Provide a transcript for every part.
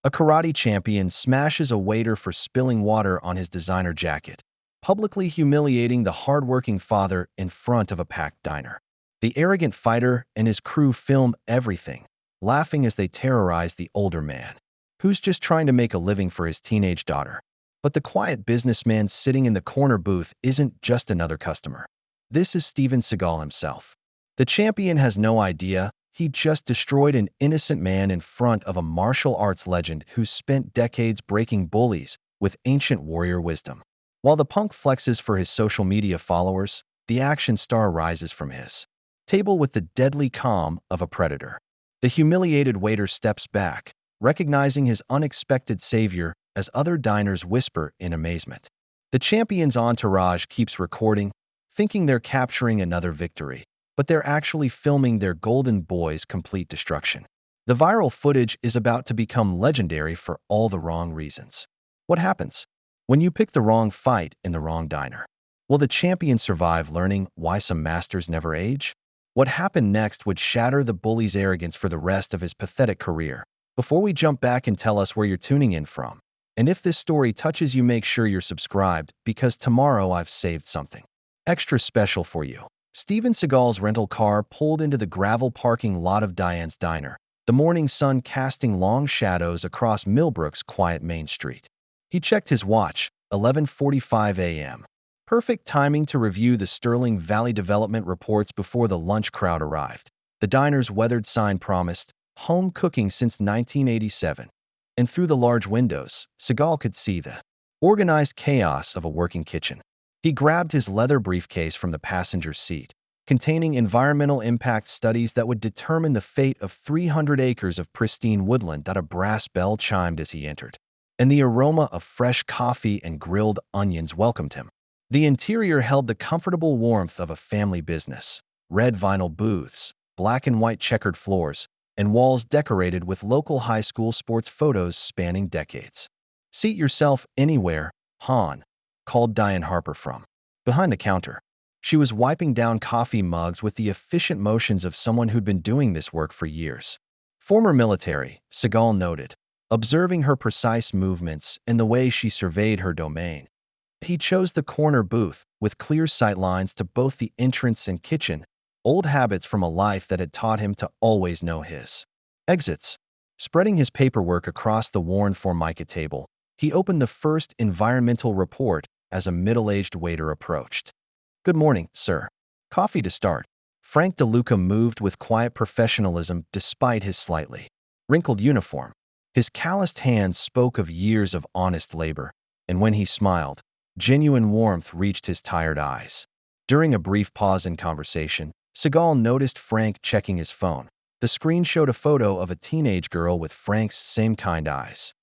A karate champion smashes a waiter for spilling water on his designer jacket, publicly humiliating the hardworking father in front of a packed diner. The arrogant fighter and his crew film everything, laughing as they terrorize the older man, who's just trying to make a living for his teenage daughter. But the quiet businessman sitting in the corner booth isn't just another customer. This is Steven Seagal himself. The champion has no idea he just destroyed an innocent man in front of a martial arts legend who spent decades breaking bullies with ancient warrior wisdom. While the punk flexes for his social media followers, the action star rises from his table with the deadly calm of a predator. The humiliated waiter steps back, recognizing his unexpected savior as other diners whisper in amazement. The champion's entourage keeps recording, thinking they're capturing another victory, but they're actually filming their golden boy's complete destruction. The viral footage is about to become legendary for all the wrong reasons. What happens when you pick the wrong fight in the wrong diner? Will the champion survive learning why some masters never age? What happened next would shatter the bully's arrogance for the rest of his pathetic career. Before we jump back and tell us where you're tuning in from, and if this story touches you, make sure you're subscribed, because tomorrow I've saved something extra special for you. Steven Seagal's rental car pulled into the gravel parking lot of Diane's diner, the morning sun casting long shadows across Millbrook's quiet Main Street. He checked his watch, 11:45 a.m. Perfect timing to review the Sterling Valley development reports before the lunch crowd arrived. The diner's weathered sign promised home cooking since 1987, and through the large windows, Seagal could see the organized chaos of a working kitchen. He grabbed his leather briefcase from the passenger's seat, containing environmental impact studies that would determine the fate of 300 acres of pristine woodland. A brass bell chimed as he entered, and the aroma of fresh coffee and grilled onions welcomed him. The interior held the comfortable warmth of a family business: red vinyl booths, black and white checkered floors, and walls decorated with local high school sports photos spanning decades. "Seat yourself anywhere, Han," called Diane Harper from behind the counter. She was wiping down coffee mugs with the efficient motions of someone who'd been doing this work for years. Former military, Seagal noted, observing her precise movements and the way she surveyed her domain. He chose the corner booth, with clear sight lines to both the entrance and kitchen, old habits from a life that had taught him to always know his exits. Spreading his paperwork across the worn Formica table, he opened the first environmental report as a middle-aged waiter approached. "Good morning, sir. Coffee to start." Frank DeLuca moved with quiet professionalism despite his slightly wrinkled uniform. His calloused hands spoke of years of honest labor, and when he smiled, genuine warmth reached his tired eyes. During a brief pause in conversation, Seagal noticed Frank checking his phone. The screen showed a photo of a teenage girl with Frank's same kind eyes.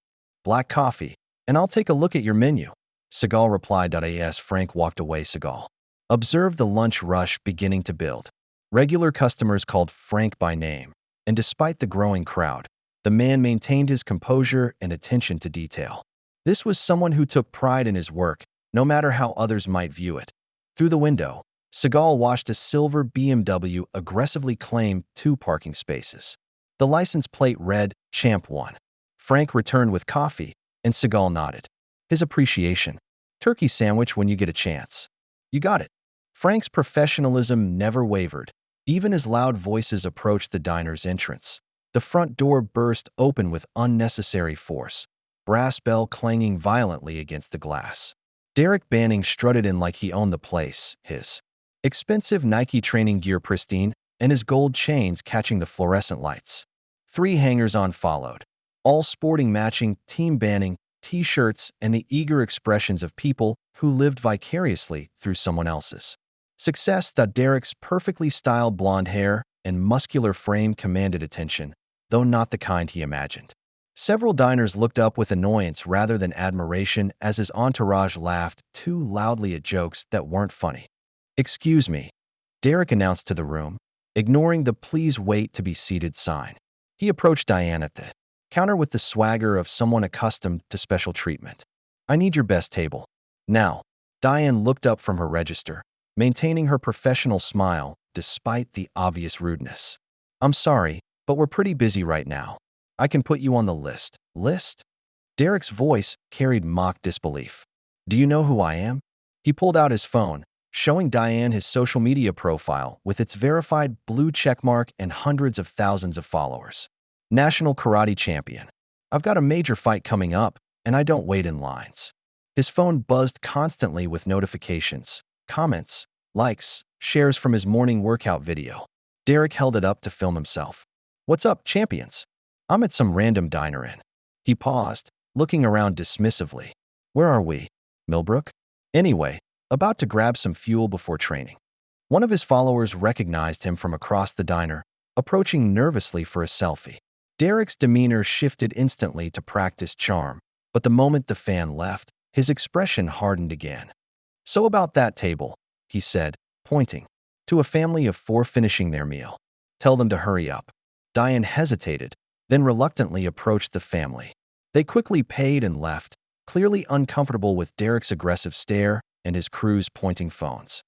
"Black coffee, and I'll take a look at your menu," Seagal replied. As Frank walked away, Seagal observed the lunch rush beginning to build. Regular customers called Frank by name, and despite the growing crowd, the man maintained his composure and attention to detail. This was someone who took pride in his work, no matter how others might view it. Through the window, Seagal watched a silver BMW aggressively claim 2 parking spaces. The license plate read, "Champ 1." Frank returned with coffee, and Seagal nodded his appreciation. "Turkey sandwich when you get a chance." "You got it." Frank's professionalism never wavered, even as loud voices approached the diner's entrance. The front door burst open with unnecessary force, brass bell clanging violently against the glass. Derek Banning strutted in like he owned the place, his expensive Nike training gear pristine, and his gold chains catching the fluorescent lights. 3 hangers-on followed, all sporting matching Team Banning t-shirts and the eager expressions of people who lived vicariously through someone else's success. Derek's perfectly styled blonde hair and muscular frame commanded attention, though not the kind he imagined. Several diners looked up with annoyance rather than admiration as his entourage laughed too loudly at jokes that weren't funny. "Excuse me," Derek announced to the room, ignoring the "please wait to be seated" sign. He approached Diane at the counter with the swagger of someone accustomed to special treatment. "I need your best table now." Diane looked up from her register, maintaining her professional smile despite the obvious rudeness. "I'm sorry, but we're pretty busy right now." I can put you on the list. List? Derek's voice carried mock disbelief. Do you know who I am? He pulled out his phone, showing Diane his social media profile with its verified blue checkmark and hundreds of thousands of followers. National karate champion. I've got a major fight coming up, and I don't wait in lines. His phone buzzed constantly with notifications, comments, likes, shares from his morning workout video. Derek held it up to film himself. What's up, champions? I'm at some random diner in. He paused, looking around dismissively. Where are we? Millbrook? Anyway, about to grab some fuel before training. One of his followers recognized him from across the diner, approaching nervously for a selfie. Derek's demeanor shifted instantly to practiced charm, but the moment the fan left, his expression hardened again. So about that table, he said, pointing to a family of 4 finishing their meal. Tell them to hurry up. Diane hesitated, then reluctantly approached the family. They quickly paid and left, clearly uncomfortable with Derek's aggressive stare and his crew's pointing phones.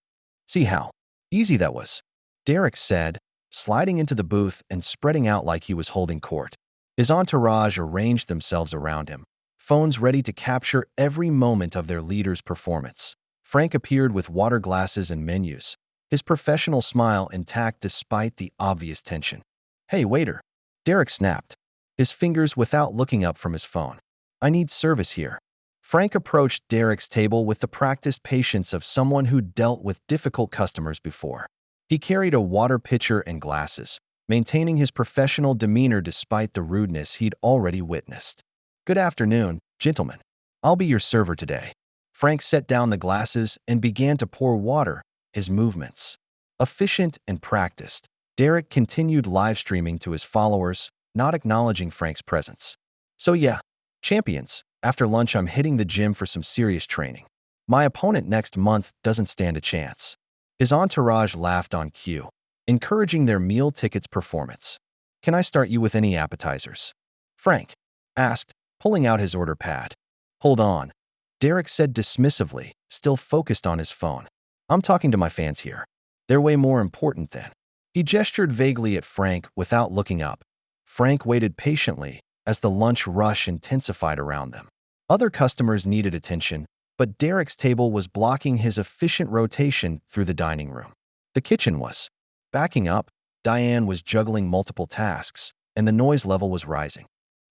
See how easy that was, Derek said, sliding into the booth and spreading out like he was holding court. His entourage arranged themselves around him, phones ready to capture every moment of their leader's performance. Frank appeared with water glasses and menus, his professional smile intact despite the obvious tension. Hey, waiter, Derek snapped, his fingers without looking up from his phone. I need service here. Frank approached Derek's table with the practiced patience of someone who'd dealt with difficult customers before. He carried a water pitcher and glasses, maintaining his professional demeanor despite the rudeness he'd already witnessed. Good afternoon, gentlemen. I'll be your server today. Frank set down the glasses and began to pour water, his movements efficient and practiced. Derek continued live streaming to his followers, not acknowledging Frank's presence. So yeah, champions, after lunch I'm hitting the gym for some serious training. My opponent next month doesn't stand a chance. His entourage laughed on cue, encouraging their meal tickets performance. Can I start you with any appetizers? Frank asked, pulling out his order pad. Hold on, Derek said dismissively, still focused on his phone. I'm talking to my fans here. They're way more important than. He gestured vaguely at Frank without looking up. Frank waited patiently as the lunch rush intensified around them. Other customers needed attention, but Derek's table was blocking his efficient rotation through the dining room. The kitchen was backing up. Diane was juggling multiple tasks, and the noise level was rising.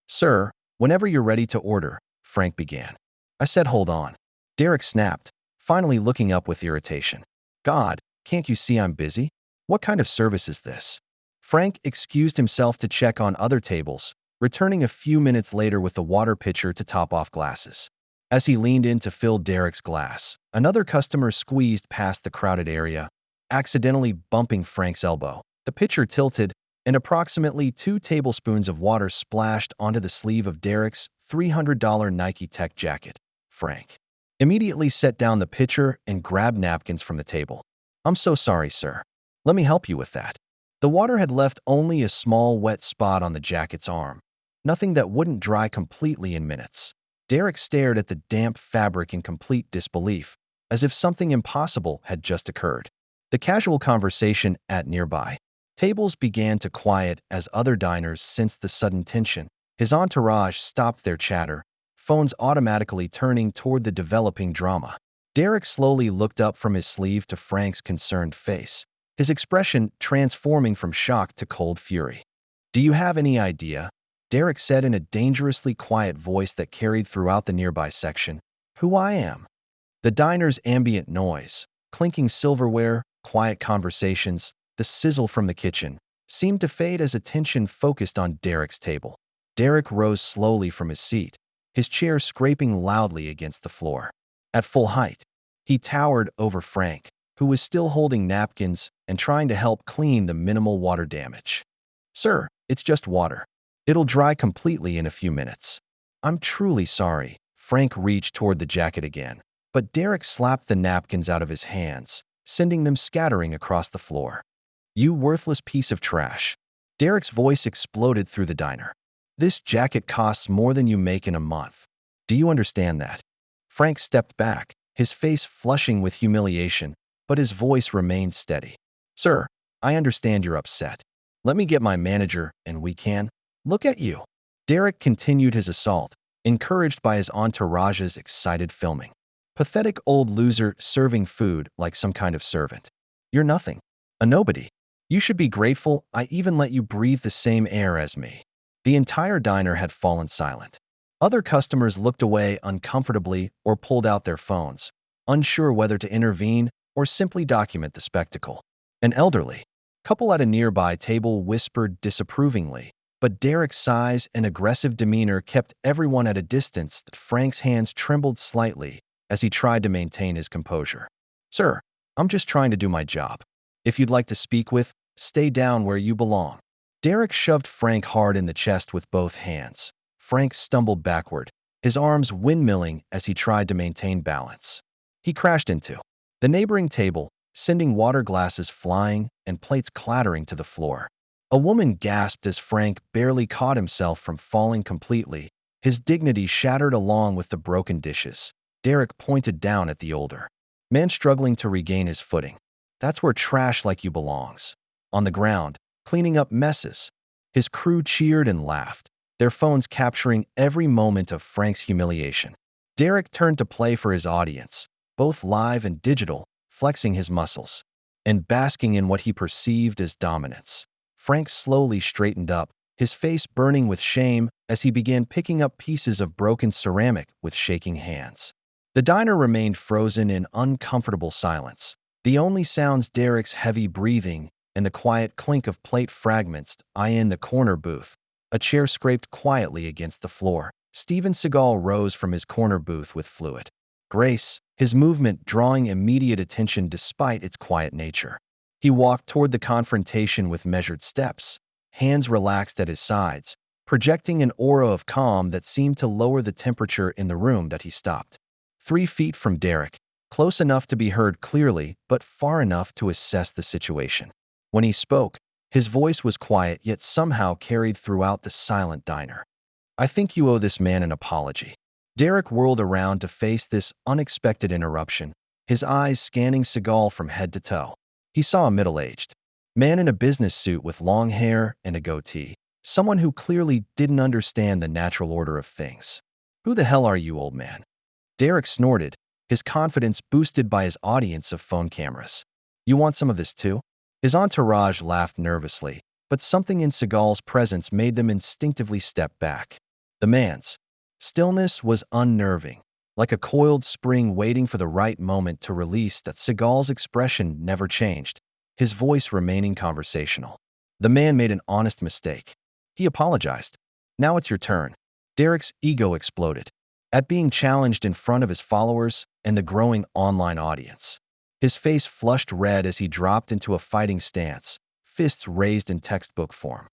Sir, whenever you're ready to order, Frank began. I said hold on. Derek snapped, finally looking up with irritation. God, can't you see I'm busy? What kind of service is this? Frank excused himself to check on other tables, returning a few minutes later with the water pitcher to top off glasses. As he leaned in to fill Derek's glass, another customer squeezed past the crowded area, accidentally bumping Frank's elbow. The pitcher tilted, and approximately 2 tablespoons of water splashed onto the sleeve of Derek's $300 Nike Tech jacket. Frank immediately set down the pitcher and grabbed napkins from the table. I'm so sorry, sir. Let me help you with that. The water had left only a small wet spot on the jacket's arm, nothing that wouldn't dry completely in minutes. Derek stared at the damp fabric in complete disbelief, as if something impossible had just occurred. The casual conversation at nearby tables began to quiet as other diners sensed the sudden tension. His entourage stopped their chatter, phones automatically turning toward the developing drama. Derek slowly looked up from his sleeve to Frank's concerned face, his expression transforming from shock to cold fury. Do you have any idea? Derek said in a dangerously quiet voice that carried throughout the nearby section. Who I am? The diner's ambient noise, clinking silverware, quiet conversations, the sizzle from the kitchen, seemed to fade as attention focused on Derek's table. Derek rose slowly from his seat, his chair scraping loudly against the floor. At full height, he towered over Frank, who was still holding napkins and trying to help clean the minimal water damage. Sir, it's just water. It'll dry completely in a few minutes. I'm truly sorry. Frank reached toward the jacket again, but Derek slapped the napkins out of his hands, sending them scattering across the floor. You worthless piece of trash. Derek's voice exploded through the diner. This jacket costs more than you make in a month. Do you understand that? Frank stepped back, his face flushing with humiliation, but his voice remained steady. Sir, I understand you're upset. Let me get my manager and we can. Look at you. Derek continued his assault, encouraged by his entourage's excited filming. Pathetic old loser serving food like some kind of servant. You're nothing. A nobody. You should be grateful I even let you breathe the same air as me. The entire diner had fallen silent. Other customers looked away uncomfortably or pulled out their phones, unsure whether to intervene or simply document the spectacle. An elderly couple at a nearby table whispered disapprovingly, but Derek's size and aggressive demeanor kept everyone at a distance. Frank's hands trembled slightly as he tried to maintain his composure. Sir, I'm just trying to do my job. If you'd like to speak with, stay down where you belong. Derek shoved Frank hard in the chest with both hands. Frank stumbled backward, his arms windmilling as he tried to maintain balance. He crashed into the neighboring table, sending water glasses flying and plates clattering to the floor. A woman gasped as Frank barely caught himself from falling completely, his dignity shattered along with the broken dishes. Derek pointed down at the older man struggling to regain his footing. That's where trash like you belongs. On the ground, cleaning up messes. His crew cheered and laughed, their phones capturing every moment of Frank's humiliation. Derek turned to play for his audience, both live and digital, flexing his muscles and basking in what he perceived as dominance. Frank slowly straightened up, his face burning with shame as he began picking up pieces of broken ceramic with shaking hands. The diner remained frozen in uncomfortable silence. The only sounds Derek's heavy breathing and the quiet clink of plate fragments. In the corner booth, a chair scraped quietly against the floor. Steven Seagal rose from his corner booth with fluid grace, his movement drawing immediate attention despite its quiet nature. He walked toward the confrontation with measured steps, hands relaxed at his sides, projecting an aura of calm that seemed to lower the temperature in the room. He stopped 3 feet from Derek, close enough to be heard clearly but far enough to assess the situation. When he spoke, his voice was quiet yet somehow carried throughout the silent diner. I think you owe this man an apology. Derek whirled around to face this unexpected interruption, his eyes scanning Seagal from head to toe. He saw a middle-aged man in a business suit with long hair and a goatee, someone who clearly didn't understand the natural order of things. Who the hell are you, old man? Derek snorted, his confidence boosted by his audience of phone cameras. You want some of this too? His entourage laughed nervously, but something in Seagal's presence made them instinctively step back. The man's stillness was unnerving, like a coiled spring waiting for the right moment to release. That Seagal's expression never changed, his voice remaining conversational. The man made an honest mistake. He apologized. Now it's your turn. Derek's ego exploded at being challenged in front of his followers and the growing online audience. His face flushed red as he dropped into a fighting stance, fists raised in textbook form.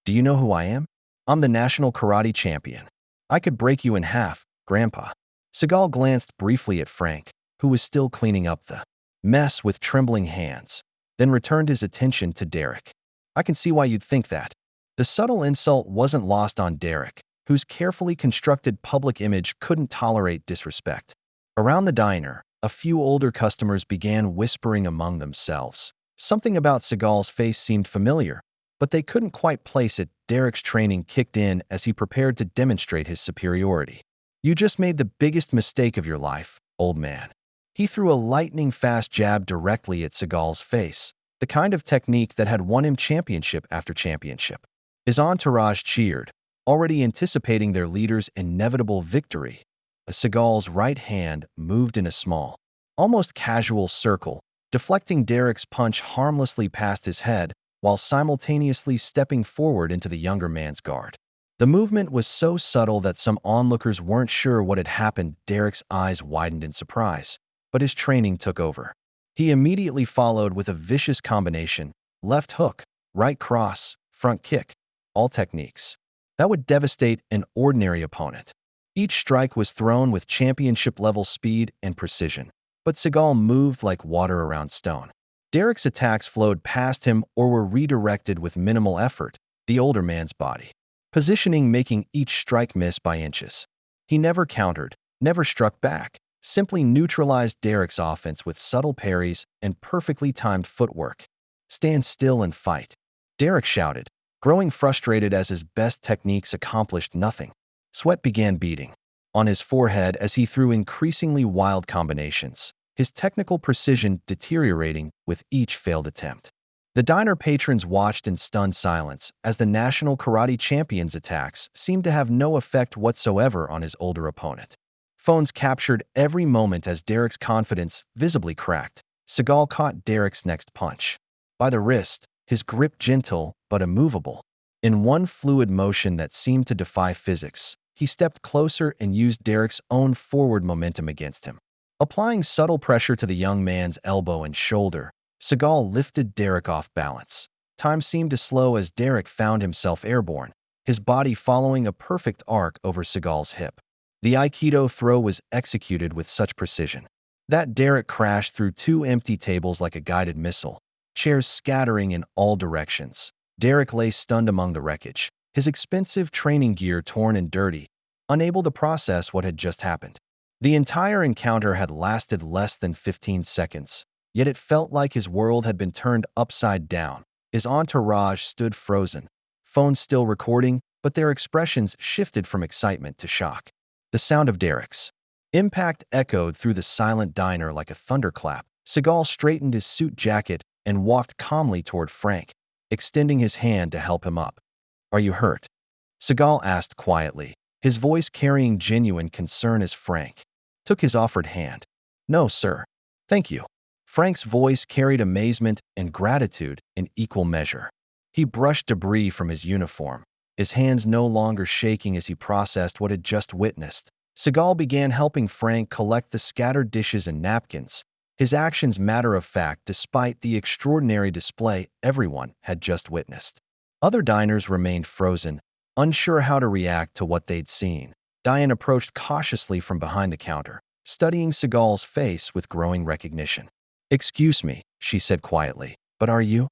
Do you know who I am? I'm the national karate champion. I could break you in half, Grandpa. Seagal glanced briefly at Frank, who was still cleaning up the mess with trembling hands, then returned his attention to Derek. I can see why you'd think that. The subtle insult wasn't lost on Derek, whose carefully constructed public image couldn't tolerate disrespect. Around the diner, a few older customers began whispering among themselves. Something about Seagal's face seemed familiar, but they couldn't quite place it. Derek's training kicked in as he prepared to demonstrate his superiority. You just made the biggest mistake of your life, old man. He threw a lightning-fast jab directly at Seagal's face, the kind of technique that had won him championship after championship. His entourage cheered, already anticipating their leader's inevitable victory. Seagal's right hand moved in a small, almost casual circle, deflecting Derek's punch harmlessly past his head while simultaneously stepping forward into the younger man's guard. The movement was so subtle that some onlookers weren't sure what had happened. Derek's eyes widened in surprise, but his training took over. He immediately followed with a vicious combination: left hook, right cross, front kick, all techniques that would devastate an ordinary opponent. Each strike was thrown with championship-level speed and precision, but Seagal moved like water around stone. Derek's attacks flowed past him or were redirected with minimal effort, the older man's body positioning making each strike miss by inches. He never countered, never struck back, simply neutralized Derek's offense with subtle parries and perfectly timed footwork. Stand still and fight, Derek shouted, Growing frustrated as his best techniques accomplished nothing, sweat began beading on his forehead as he threw increasingly wild combinations, his technical precision deteriorating with each failed attempt. The diner patrons watched in stunned silence as the national karate champion's attacks seemed to have no effect whatsoever on his older opponent. Phones captured every moment as Derek's confidence visibly cracked. Seagal caught Derek's next punch by the wrist, his grip gentle but immovable. In one fluid motion that seemed to defy physics, he stepped closer and used Derek's own forward momentum against him. Applying subtle pressure to the young man's elbow and shoulder, Seagal lifted Derek off balance. Time seemed to slow as Derek found himself airborne, his body following a perfect arc over Seagal's hip. The aikido throw was executed with such precision that Derek crashed through two empty tables like a guided missile, chairs scattering in all directions. Derek lay stunned among the wreckage, his expensive training gear torn and dirty, unable to process what had just happened. The entire encounter had lasted less than 15 seconds, yet it felt like his world had been turned upside down. His entourage stood frozen, phones still recording, but their expressions shifted from excitement to shock. The sound of Derek's impact echoed through the silent diner like a thunderclap. Seagal straightened his suit jacket and walked calmly toward Frank, extending his hand to help him up. "Are you hurt?" Seagal asked quietly, his voice carrying genuine concern as Frank took his offered hand. "No, sir. Thank you." Frank's voice carried amazement and gratitude in equal measure. He brushed debris from his uniform, his hands no longer shaking as he processed what had just witnessed. Seagal began helping Frank collect the scattered dishes and napkins, his actions matter-of-fact despite the extraordinary display everyone had just witnessed. Other diners remained frozen, unsure how to react to what they'd seen. Diane approached cautiously from behind the counter, studying Seagal's face with growing recognition. "Excuse me," she said quietly, "but are you?"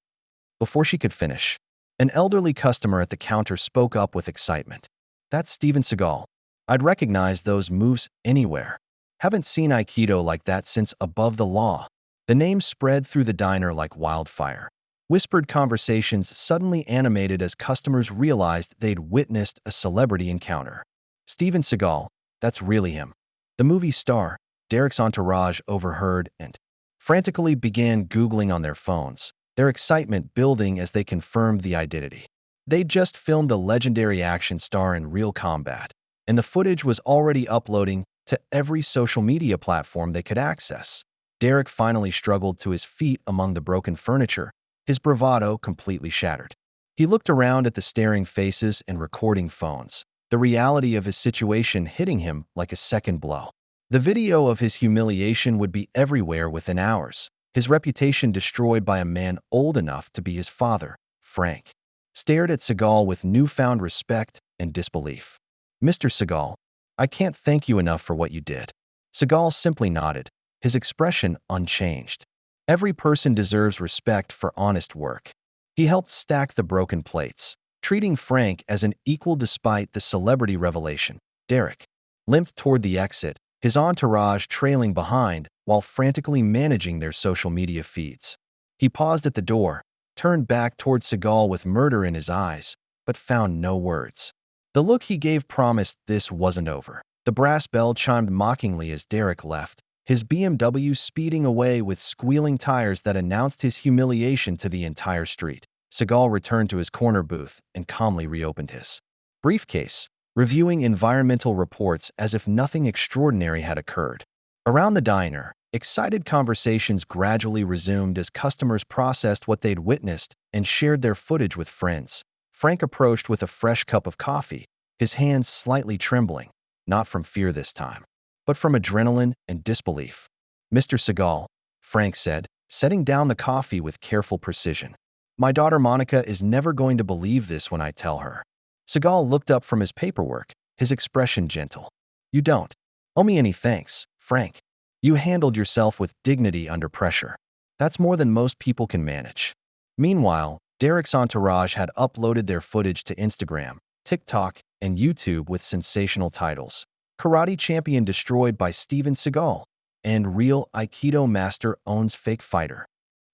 Before she could finish, an elderly customer at the counter spoke up with excitement. "That's Steven Seagal. I'd recognize those moves anywhere. Haven't seen aikido like that since Above the Law." The name spread through the diner like wildfire. Whispered conversations suddenly animated as customers realized they'd witnessed a celebrity encounter. Steven Seagal, that's really him. The movie star, Derek's entourage overheard and frantically began Googling on their phones, their excitement building as they confirmed the identity. They'd just filmed a legendary action star in real combat, and the footage was already uploading to every social media platform they could access. Derek finally struggled to his feet among the broken furniture, his bravado completely shattered. He looked around at the staring faces and recording phones, the reality of his situation hitting him like a second blow. The video of his humiliation would be everywhere within hours, his reputation destroyed by a man old enough to be his father. Frank stared at Seagal with newfound respect and disbelief. "Mr. Seagal, I can't thank you enough for what you did." Seagal simply nodded, his expression unchanged. Every person deserves respect for honest work. He helped stack the broken plates, treating Frank as an equal despite the celebrity revelation. Derek limped toward the exit, his entourage trailing behind while frantically managing their social media feeds. He paused at the door, turned back toward Seagal with murder in his eyes, but found no words. The look he gave promised this wasn't over. The brass bell chimed mockingly as Derek left, his BMW speeding away with squealing tires that announced his humiliation to the entire street. Seagal returned to his corner booth and calmly reopened his briefcase, reviewing environmental reports as if nothing extraordinary had occurred. Around the diner, excited conversations gradually resumed as customers processed what they'd witnessed and shared their footage with friends. Frank approached with a fresh cup of coffee, his hands slightly trembling, not from fear this time, but from adrenaline and disbelief. "Mr. Seagal," Frank said, setting down the coffee with careful precision. "My daughter Monica is never going to believe this when I tell her." Seagal looked up from his paperwork, his expression gentle. "You don't owe me any thanks, Frank. You handled yourself with dignity under pressure. That's more than most people can manage." Meanwhile, Derek's entourage had uploaded their footage to Instagram, TikTok, and YouTube with sensational titles. "Karate Champion Destroyed by Steven Seagal," and "Real Aikido Master Owns Fake Fighter."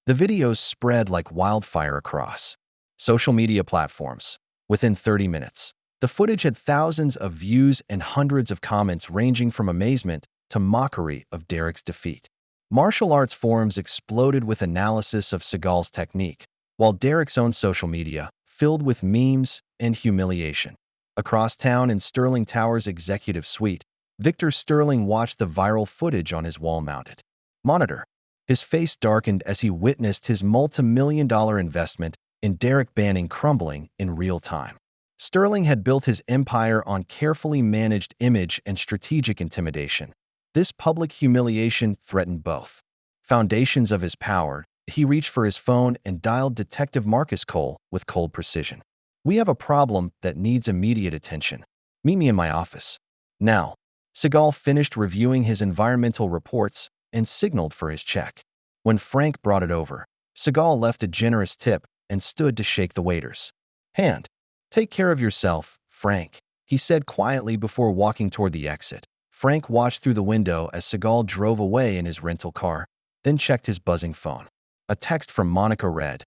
The videos spread like wildfire across Social media platforms. Within 30 minutes, the footage had thousands of views and hundreds of comments ranging from amazement to mockery of Derek's defeat. Martial arts forums exploded with analysis of Seagal's technique, while Derek's own social media filled with memes and humiliation. Across town in Sterling Tower's executive suite, Victor Sterling watched the viral footage on his wall-mounted monitor. His face darkened as he witnessed his multi-million-dollar investment in Derek Banning crumbling in real time. Sterling had built his empire on carefully managed image and strategic intimidation. This public humiliation threatened both foundations of his power. He reached for his phone and dialed Detective Marcus Cole with cold precision. "We have a problem that needs immediate attention. Meet me in my office now." Seagal finished reviewing his environmental reports and signaled for his check. When Frank brought it over, Seagal left a generous tip and stood to shake the waiter's hand. "Take care of yourself, Frank," he said quietly before walking toward the exit. Frank watched through the window as Seagal drove away in his rental car, then checked his buzzing phone. A text from Monica read,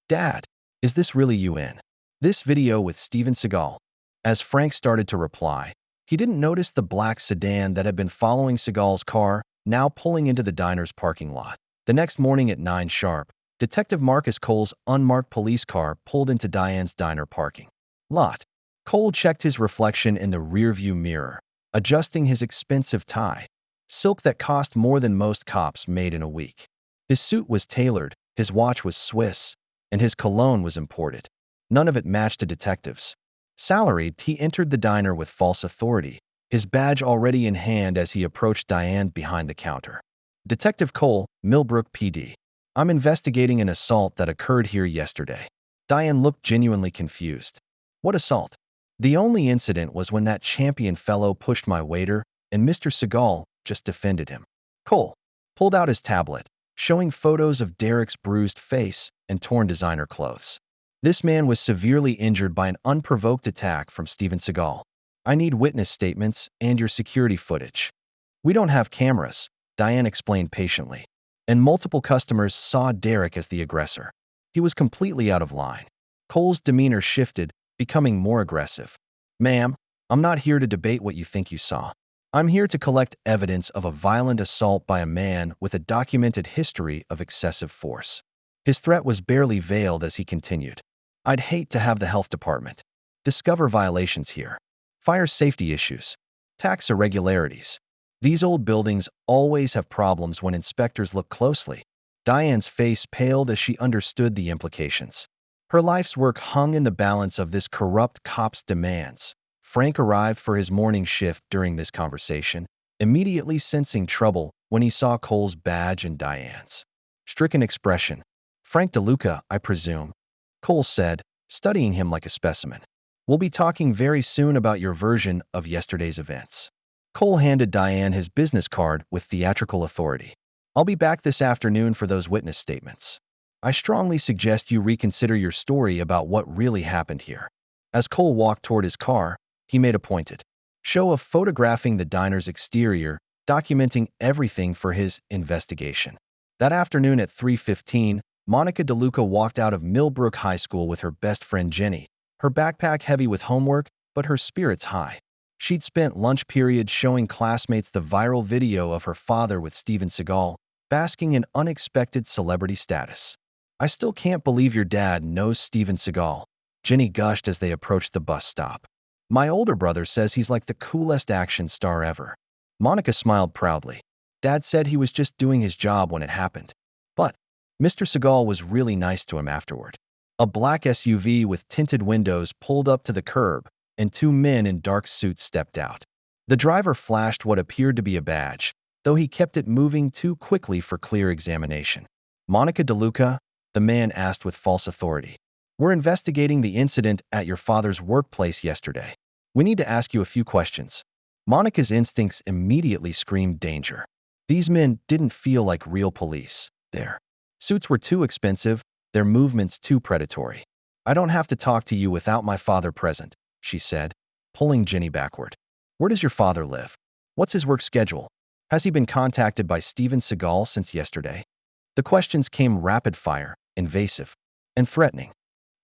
"Dad, is this really you in this video with Steven Seagal?" As Frank started to reply, he didn't notice the black sedan that had been following Seagal's car, now pulling into the diner's parking lot. The next morning at 9 sharp, Detective Marcus Cole's unmarked police car pulled into Diane's diner parking lot. Cole checked his reflection in the rearview mirror, adjusting his expensive tie, silk that cost more than most cops made in a week. His suit was tailored, his watch was Swiss, and his cologne was imported. None of it matched a detective's. Salaried, he entered the diner with false authority, his badge already in hand as he approached Diane behind the counter. "Detective Cole, Millbrook PD. I'm investigating an assault that occurred here yesterday." Diane looked genuinely confused. "What assault?" "The only incident was when that champion fellow pushed my waiter, and Mr. Seagal just defended him." Cole pulled out his tablet, showing photos of Derek's bruised face and torn designer clothes. "This man was severely injured by an unprovoked attack from Steven Seagal. I need witness statements and your security footage." "We don't have cameras," Diane explained patiently, "and multiple customers saw Derek as the aggressor. He was completely out of line." Cole's demeanor shifted, becoming more aggressive. "Ma'am, I'm not here to debate what you think you saw. I'm here to collect evidence of a violent assault by a man with a documented history of excessive force." His threat was barely veiled as he continued. "I'd hate to have the health department discover violations here. Fire safety issues, tax irregularities. These old buildings always have problems when inspectors look closely." Diane's face paled as she understood the implications. Her life's work hung in the balance of this corrupt cop's demands. Frank arrived for his morning shift during this conversation, immediately sensing trouble when he saw Cole's badge and Diane's stricken expression. "Frank DeLuca, I presume," Cole said, studying him like a specimen. "We'll be talking very soon about your version of yesterday's events." Cole handed Diane his business card with theatrical authority. "I'll be back this afternoon for those witness statements. I strongly suggest you reconsider your story about what really happened here." As Cole walked toward his car, he made a pointed show of photographing the diner's exterior, documenting everything for his investigation. That afternoon at 3:15, Monica DeLuca walked out of Millbrook High School with her best friend Jenny, her backpack heavy with homework, but her spirits high. She'd spent lunch periods showing classmates the viral video of her father with Steven Seagal, basking in unexpected celebrity status. "I still can't believe your dad knows Steven Seagal," Jenny gushed as they approached the bus stop. "My older brother says he's like the coolest action star ever." Monica smiled proudly. "Dad said he was just doing his job when it happened. But Mr. Seagal was really nice to him afterward." A black SUV with tinted windows pulled up to the curb, and 2 men in dark suits stepped out. The driver flashed what appeared to be a badge, though he kept it moving too quickly for clear examination. "Monica DeLuca?" the man asked with false authority. "We're investigating the incident at your father's workplace yesterday. We need to ask you a few questions." Monica's instincts immediately screamed danger. These men didn't feel like real police. Their suits were too expensive, their movements too predatory. "I don't have to talk to you without my father present," she said, pulling Jenny backward. "Where does your father live? What's his work schedule? Has he been contacted by Steven Seagal since yesterday?" The questions came rapid-fire, invasive, and threatening.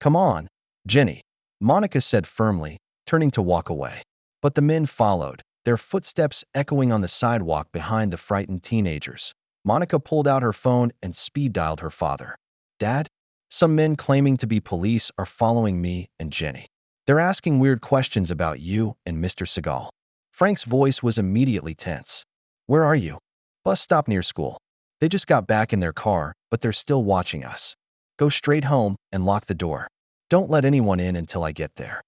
Come on, Jenny, Monica said firmly, turning to walk away. But the men followed, their footsteps echoing on the sidewalk behind the frightened teenagers. Monica pulled out her phone and speed-dialed her father. Dad, some men claiming to be police are following me and Jenny. They're asking weird questions about you and Mr. Seagal. Frank's voice was immediately tense. Where are you? Bus stop near school. They just got back in their car, but they're still watching us. Go straight home and lock the door. Don't let anyone in until I get there.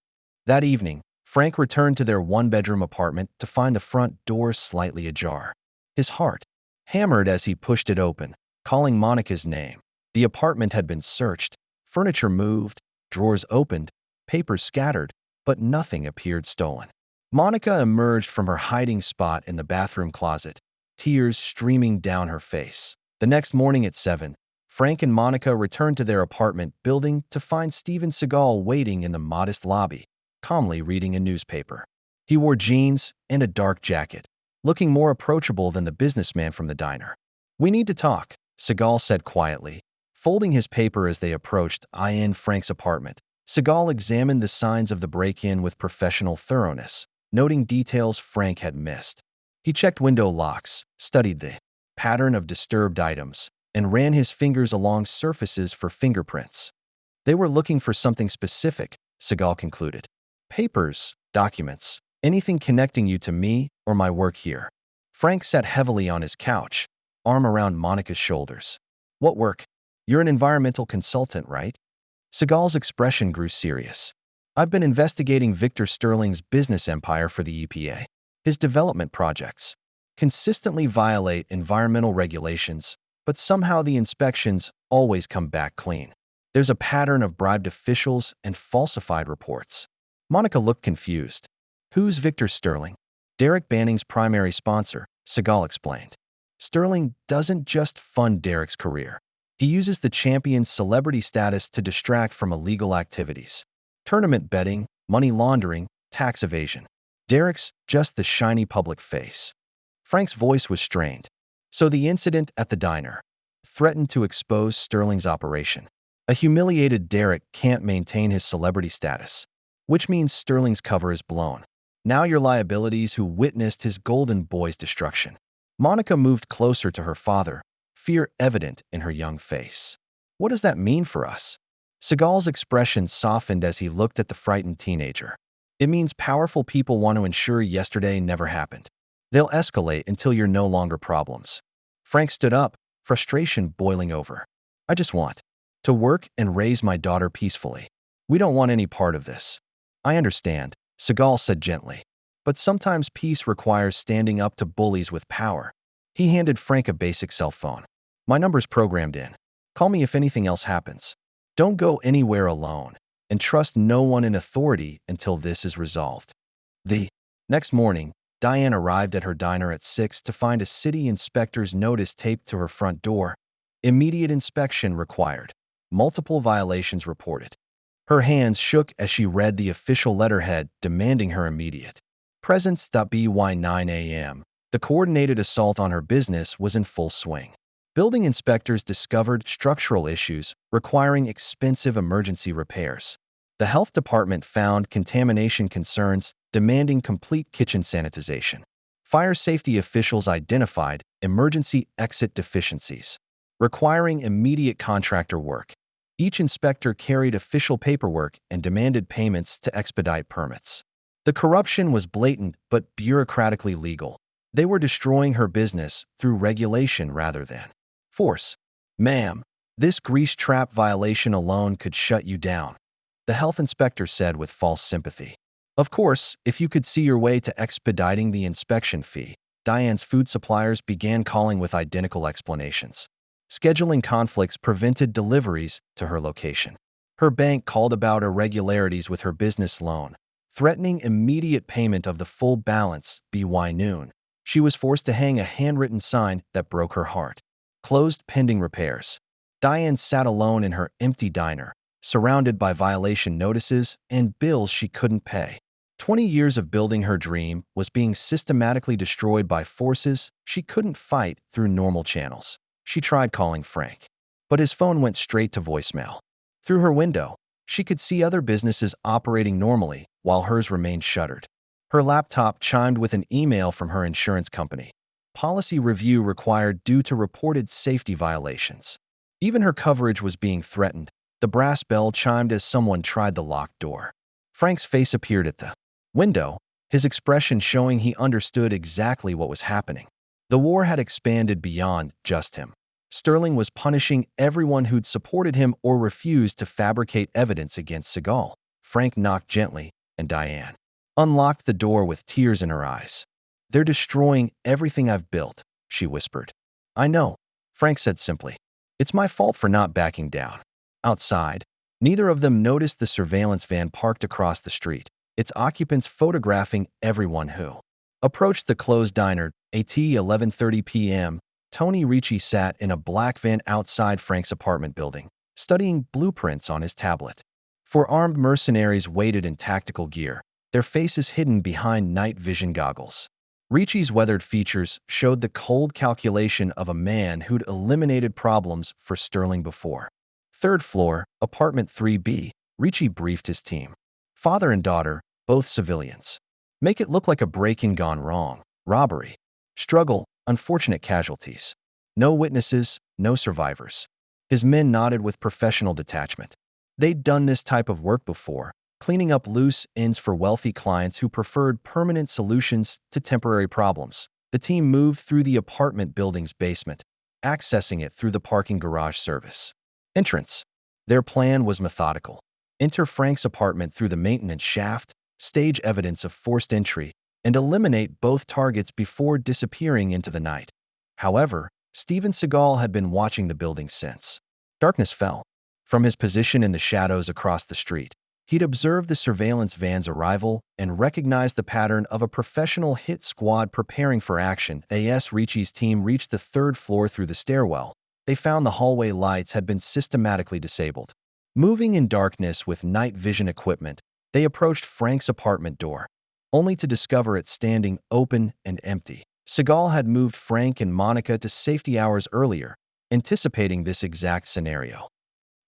That evening, Frank returned to their one-bedroom apartment to find the front door slightly ajar. His heart hammered as he pushed it open, calling Monica's name. The apartment had been searched, furniture moved, drawers opened, papers scattered, but nothing appeared stolen. Monica emerged from her hiding spot in the bathroom closet, tears streaming down her face. The next morning at 7, Frank and Monica returned to their apartment building to find Steven Seagal waiting in the modest lobby, calmly reading a newspaper. He wore jeans and a dark jacket, looking more approachable than the businessman from the diner. We need to talk, Seagal said quietly, folding his paper as they approached Frank's apartment. Seagal examined the signs of the break-in with professional thoroughness, noting details Frank had missed. He checked window locks, studied the pattern of disturbed items, and ran his fingers along surfaces for fingerprints. They were looking for something specific, Seagal concluded. Papers, documents, anything connecting you to me or my work here. Frank sat heavily on his couch, arm around Monica's shoulders. What work? You're an environmental consultant, right? Seagal's expression grew serious. I've been investigating Victor Sterling's business empire for the EPA. His development projects consistently violate environmental regulations, but somehow the inspections always come back clean. There's a pattern of bribed officials and falsified reports. Monica looked confused. Who's Victor Sterling? Derek Banning's primary sponsor, Seagal explained. Sterling doesn't just fund Derek's career. He uses the champion's celebrity status to distract from illegal activities. Tournament betting, money laundering, tax evasion. Derek's just the shiny public face. Frank's voice was strained. So the incident at the diner threatened to expose Sterling's operation. A humiliated Derek can't maintain his celebrity status, which means Sterling's cover is blown. Now your liabilities who witnessed his golden boy's destruction. Monica moved closer to her father, fear evident in her young face. What does that mean for us? Seagal's expression softened as he looked at the frightened teenager. It means powerful people want to ensure yesterday never happened. They'll escalate until you're no longer problems. Frank stood up, frustration boiling over. I just want to work and raise my daughter peacefully. We don't want any part of this. I understand, Seagal said gently. But sometimes peace requires standing up to bullies with power. He handed Frank a basic cell phone. My number's programmed in. Call me if anything else happens. Don't go anywhere alone, and trust no one in authority until this is resolved. The next morning, Diane arrived at her diner at 6 to find a city inspector's notice taped to her front door. Immediate inspection required. Multiple violations reported. Her hands shook as she read the official letterhead demanding her immediate presence. By 9 a.m., the coordinated assault on her business was in full swing. Building inspectors discovered structural issues requiring expensive emergency repairs. The health department found contamination concerns demanding complete kitchen sanitization. Fire safety officials identified emergency exit deficiencies, requiring immediate contractor work. Each inspector carried official paperwork and demanded payments to expedite permits. The corruption was blatant but bureaucratically legal. They were destroying her business through regulation rather than force. Ma'am, this grease trap violation alone could shut you down, the health inspector said with false sympathy. Of course, if you could see your way to expediting the inspection fee, Diane's food suppliers began calling with identical explanations. Scheduling conflicts prevented deliveries to her location. Her bank called about irregularities with her business loan, threatening immediate payment of the full balance by noon. She was forced to hang a handwritten sign that broke her heart. Closed pending repairs. Diane sat alone in her empty diner, surrounded by violation notices and bills she couldn't pay. 20 years of building her dream was being systematically destroyed by forces she couldn't fight through normal channels. She tried calling Frank, but his phone went straight to voicemail. Through her window, She could see other businesses operating normally while hers remained shuttered. Her laptop chimed with an email from her insurance company. Policy review required due to reported safety violations. Even her coverage was being threatened. The brass bell chimed as someone tried the locked door. Frank's face appeared at the window, his expression showing he understood exactly what was happening. The war had expanded beyond just him. Sterling was punishing everyone who'd supported him or refused to fabricate evidence against Seagal. Frank knocked gently, and Diane unlocked the door with tears in her eyes. "They're destroying everything I've built," she whispered. "I know," Frank said simply. "It's my fault for not backing down." Outside, neither of them noticed the surveillance van parked across the street, its occupants photographing everyone who approached the closed diner. At 11:30 p.m., Tony Ricci sat in a black van outside Frank's apartment building, studying blueprints on his tablet. Four armed mercenaries waited in tactical gear, their faces hidden behind night vision goggles. Ricci's weathered features showed the cold calculation of a man who'd eliminated problems for Sterling before. Third floor, apartment 3B, Ricci briefed his team. Father and daughter, both civilians. Make it look like a break-in gone wrong. Robbery. Struggle, unfortunate casualties. No witnesses, no survivors. His men nodded with professional detachment. They'd done this type of work before, cleaning up loose ends for wealthy clients who preferred permanent solutions to temporary problems. The team moved through the apartment building's basement, accessing it through the parking garage service. Entrance. Their plan was methodical. Enter Frank's apartment through the maintenance shaft, stage evidence of forced entry, and eliminate both targets before disappearing into the night. However, Steven Seagal had been watching the building since. Darkness fell. From his position in the shadows across the street, he'd observed the surveillance van's arrival and recognized the pattern of a professional hit squad preparing for action. As Ricci's team reached the third floor through the stairwell, they found the hallway lights had been systematically disabled. Moving in darkness with night vision equipment, they approached Frank's apartment door, only to discover it standing open and empty. Seagal had moved Frank and Monica to safety hours earlier, anticipating this exact scenario.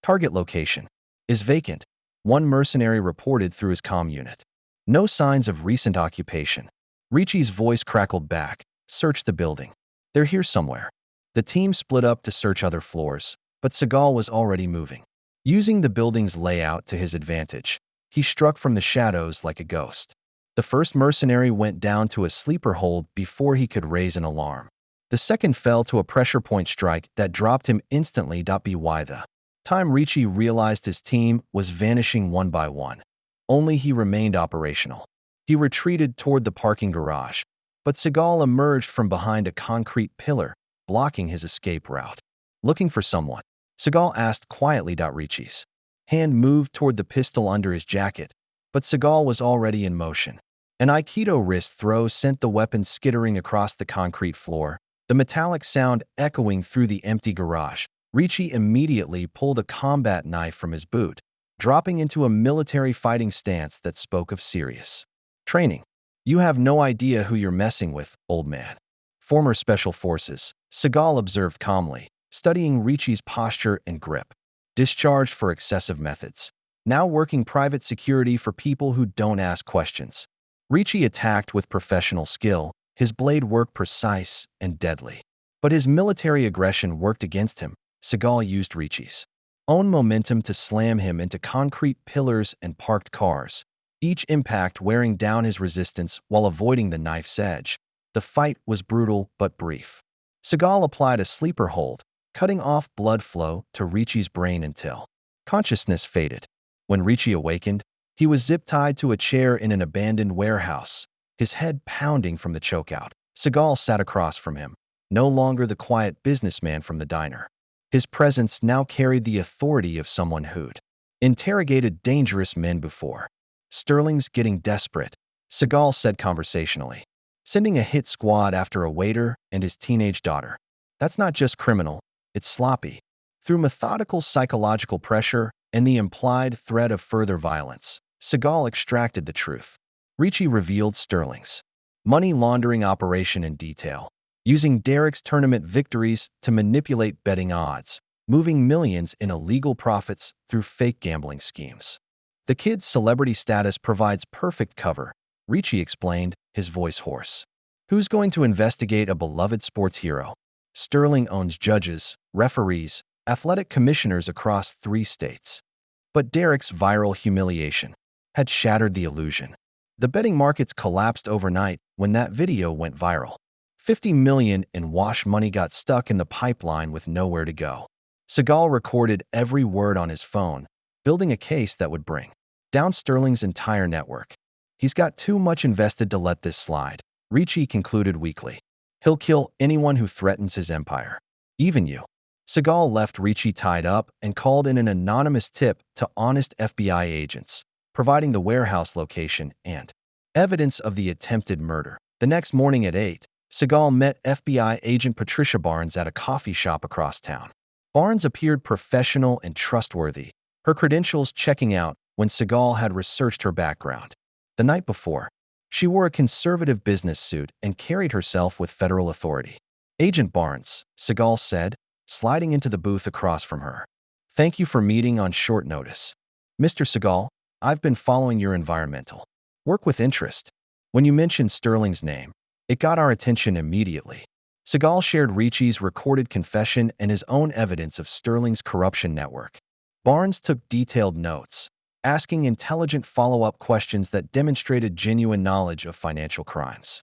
Target location is vacant, one mercenary reported through his comm unit. No signs of recent occupation. Ricci's voice crackled back. Search the building. They're here somewhere. The team split up to search other floors, but Seagal was already moving. Using the building's layout to his advantage, he struck from the shadows like a ghost. The first mercenary went down to a sleeper hold before he could raise an alarm. The second fell to a pressure point strike that dropped him instantly. By the time Ricci realized his team was vanishing one by one, only he remained operational. He retreated toward the parking garage, but Seagal emerged from behind a concrete pillar, blocking his escape route. Looking for someone? Seagal asked quietly. Ricci's hand moved toward the pistol under his jacket, but Seagal was already in motion. An aikido wrist throw sent the weapon skittering across the concrete floor, the metallic sound echoing through the empty garage. Ricci immediately pulled a combat knife from his boot, dropping into a military fighting stance that spoke of serious training. "You have no idea who you're messing with, old man." Former Special Forces, Seagal observed calmly, studying Ricci's posture and grip. Discharged for excessive methods. Now working private security for people who don't ask questions. Ricci attacked with professional skill, his blade worked precise and deadly. But his military aggression worked against him. Seagal used Ricci's own momentum to slam him into concrete pillars and parked cars, each impact wearing down his resistance while avoiding the knife's edge. The fight was brutal but brief. Seagal applied a sleeper hold, cutting off blood flow to Ricci's brain until consciousness faded. When Ricci awakened, he was zip-tied to a chair in an abandoned warehouse, his head pounding from the chokeout. Seagal sat across from him, no longer the quiet businessman from the diner. His presence now carried the authority of someone who'd interrogated dangerous men before. "Sterling's getting desperate," Seagal said conversationally. "Sending a hit squad after a waiter and his teenage daughter. That's not just criminal, it's sloppy." Through methodical psychological pressure and the implied threat of further violence, Seagal extracted the truth. Ricci revealed Sterling's money laundering operation in detail, using Derek's tournament victories to manipulate betting odds. moving millions in illegal profits through fake gambling schemes. The kid's celebrity status provides perfect cover, Ricci explained, his voice hoarse. Who's going to investigate a beloved sports hero? Sterling owns judges, referees, athletic commissioners across 3 states. But Derek's viral humiliation had shattered the illusion. The betting markets collapsed overnight when that video went viral. 50 million in wash money got stuck in the pipeline with nowhere to go. Seagal recorded every word on his phone, building a case that would bring down Sterling's entire network. He's got too much invested to let this slide, Ricci concluded weakly. He'll kill anyone who threatens his empire. Even you. Seagal left Ricci tied up and called in an anonymous tip to honest FBI agents, providing the warehouse location and evidence of the attempted murder. The next morning at 8, Seagal met FBI agent Patricia Barnes at a coffee shop across town. Barnes appeared professional and trustworthy, her credentials checking out when Seagal had researched her background. The night before, she wore a conservative business suit and carried herself with federal authority. Agent Barnes, Seagal said, sliding into the booth across from her. Thank you for meeting on short notice. Mr. Seagal, I've been following your environmental work with interest. When you mentioned Sterling's name, it got our attention immediately. Seagal shared Ricci's recorded confession and his own evidence of Sterling's corruption network. Barnes took detailed notes, asking intelligent follow-up questions that demonstrated genuine knowledge of financial crimes.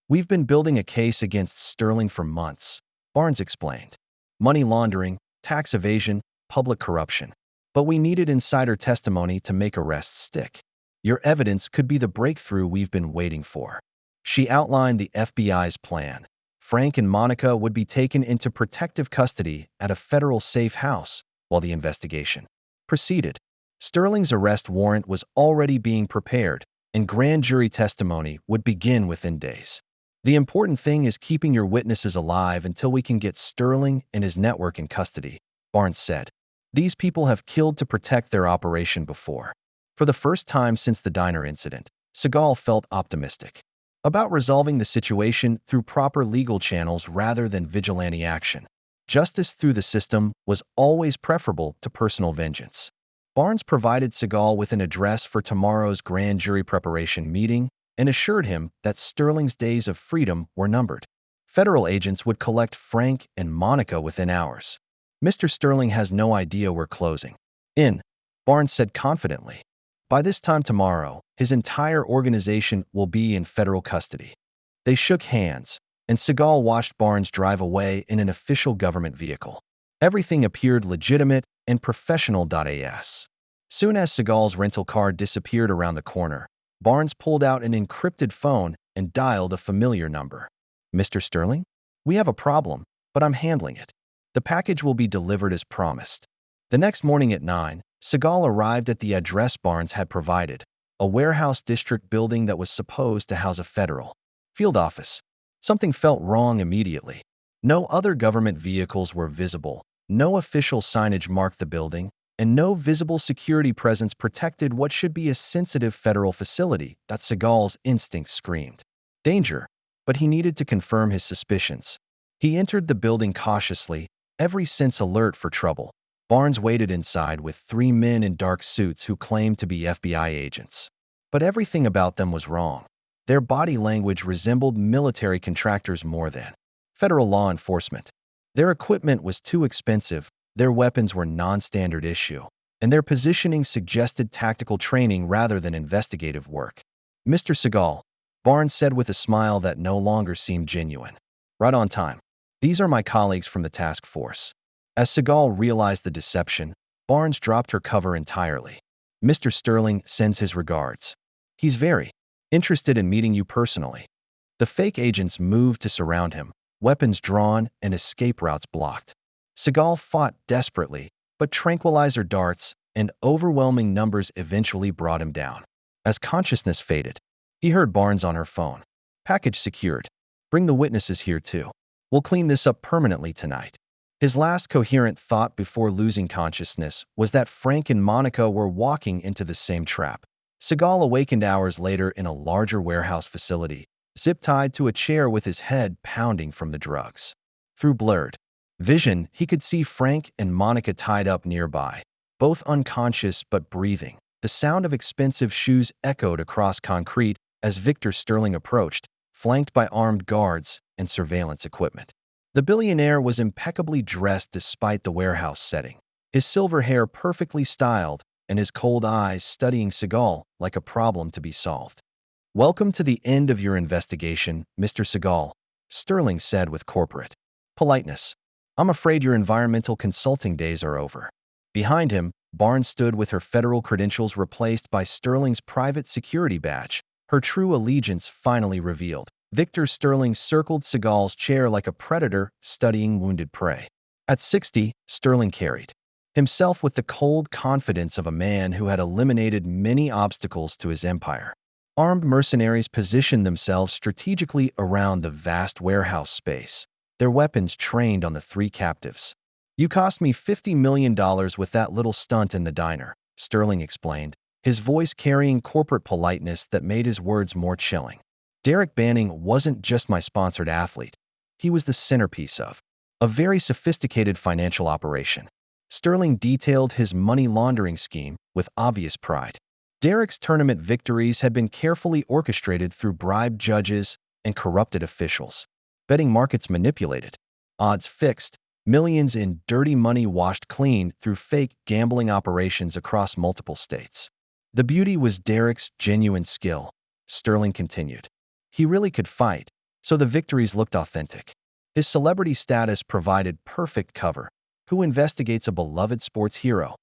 We've been building a case against Sterling for months, Barnes explained. Money laundering, tax evasion, public corruption. But we needed insider testimony to make arrests stick. Your evidence could be the breakthrough we've been waiting for. She outlined the FBI's plan. Frank and Monica would be taken into protective custody at a federal safe house while the investigation proceeded. Sterling's arrest warrant was already being prepared, and grand jury testimony would begin within days. The important thing is keeping your witnesses alive until we can get Sterling and his network in custody, Barnes said. These people have killed to protect their operation before. For the first time since the diner incident, Seagal felt optimistic about resolving the situation through proper legal channels rather than vigilante action. Justice through the system was always preferable to personal vengeance. Barnes provided Seagal with an address for tomorrow's grand jury preparation meeting and assured him that Sterling's days of freedom were numbered. Federal agents would collect Frank and Monica within hours. Mr. Sterling has no idea we're closing in, Barnes said confidently. By this time tomorrow, his entire organization will be in federal custody. They shook hands, and Seagal watched Barnes drive away in an official government vehicle. Everything appeared legitimate and professional. Soon as Seagal's rental car disappeared around the corner, Barnes pulled out an encrypted phone and dialed a familiar number. Mr. Sterling? We have a problem, but I'm handling it. The package will be delivered as promised. The next morning at 9, Seagal arrived at the address Barnes had provided, a warehouse district building that was supposed to house a federal field office. Something felt wrong immediately. No other government vehicles were visible, no official signage marked the building, and no visible security presence protected what should be a sensitive federal facility. Seagal's instincts screamed danger, but he needed to confirm his suspicions. He entered the building cautiously, every sense alert for trouble. Barnes waited inside with 3 men in dark suits who claimed to be FBI agents. But everything about them was wrong. Their body language resembled military contractors more than federal law enforcement. Their equipment was too expensive, their weapons were non-standard issue, and their positioning suggested tactical training rather than investigative work. Mr. Seagal, Barnes said with a smile that no longer seemed genuine. Right on time. These are my colleagues from the task force. As Seagal realized the deception, Barnes dropped her cover entirely. Mr. Sterling sends his regards. He's very interested in meeting you personally. The fake agents moved to surround him, weapons drawn and escape routes blocked. Seagal fought desperately, but tranquilizer darts and overwhelming numbers eventually brought him down. As consciousness faded, he heard Barnes on her phone. Package secured. Bring the witnesses here too. We'll clean this up permanently tonight. His last coherent thought before losing consciousness was that Frank and Monica were walking into the same trap. Seagal awakened hours later in a larger warehouse facility, zip-tied to a chair with his head pounding from the drugs. Through blurred vision, he could see Frank and Monica tied up nearby, both unconscious but breathing. The sound of expensive shoes echoed across concrete as Victor Sterling approached, flanked by armed guards and surveillance equipment. The billionaire was impeccably dressed despite the warehouse setting, his silver hair perfectly styled and his cold eyes studying Seagal like a problem to be solved. "Welcome to the end of your investigation, Mr. Seagal," Sterling said with corporate politeness. "I'm afraid your environmental consulting days are over." Behind him, Barnes stood with her federal credentials replaced by Sterling's private security badge, her true allegiance finally revealed. Victor Sterling circled Seagal's chair like a predator studying wounded prey. At 60, Sterling carried himself with the cold confidence of a man who had eliminated many obstacles to his empire. Armed mercenaries positioned themselves strategically around the vast warehouse space, their weapons trained on the three captives. "You cost me $50 million with that little stunt in the diner," Sterling explained, his voice carrying corporate politeness that made his words more chilling. "Derek Banning wasn't just my sponsored athlete. He was the centerpiece of a very sophisticated financial operation." Sterling detailed his money laundering scheme with obvious pride. Derek's tournament victories had been carefully orchestrated through bribed judges and corrupted officials. Betting markets manipulated, odds fixed, millions in dirty money washed clean through fake gambling operations across multiple states. "The beauty was Derek's genuine skill," Sterling continued. "He really could fight, so the victories looked authentic. His celebrity status provided perfect cover. Who investigates a beloved sports hero?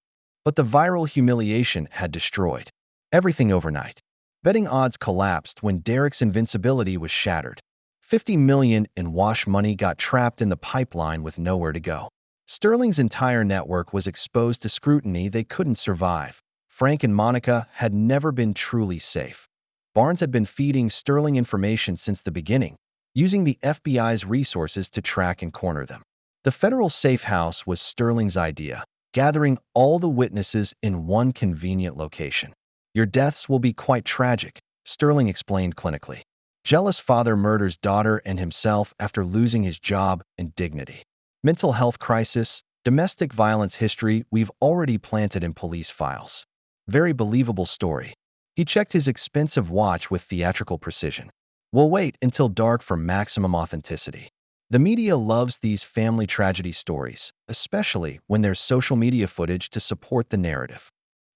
But the viral humiliation had destroyed everything overnight. Betting odds collapsed when Derek's invincibility was shattered. $50 million in wash money got trapped in the pipeline with nowhere to go. Sterling's entire network was exposed to scrutiny they couldn't survive. Frank and Monica had never been truly safe. Barnes had been feeding Sterling information since the beginning, using the FBI's resources to track and corner them. The federal safe house was Sterling's idea, gathering all the witnesses in one convenient location. "Your deaths will be quite tragic," Sterling explained clinically. "Jealous father murders daughter and himself after losing his job and dignity. Mental health crisis, domestic violence history we've already planted in police files. Very believable story." He checked his expensive watch with theatrical precision. "We'll wait until dark for maximum authenticity." The media loves these family tragedy stories, especially when there's social media footage to support the narrative.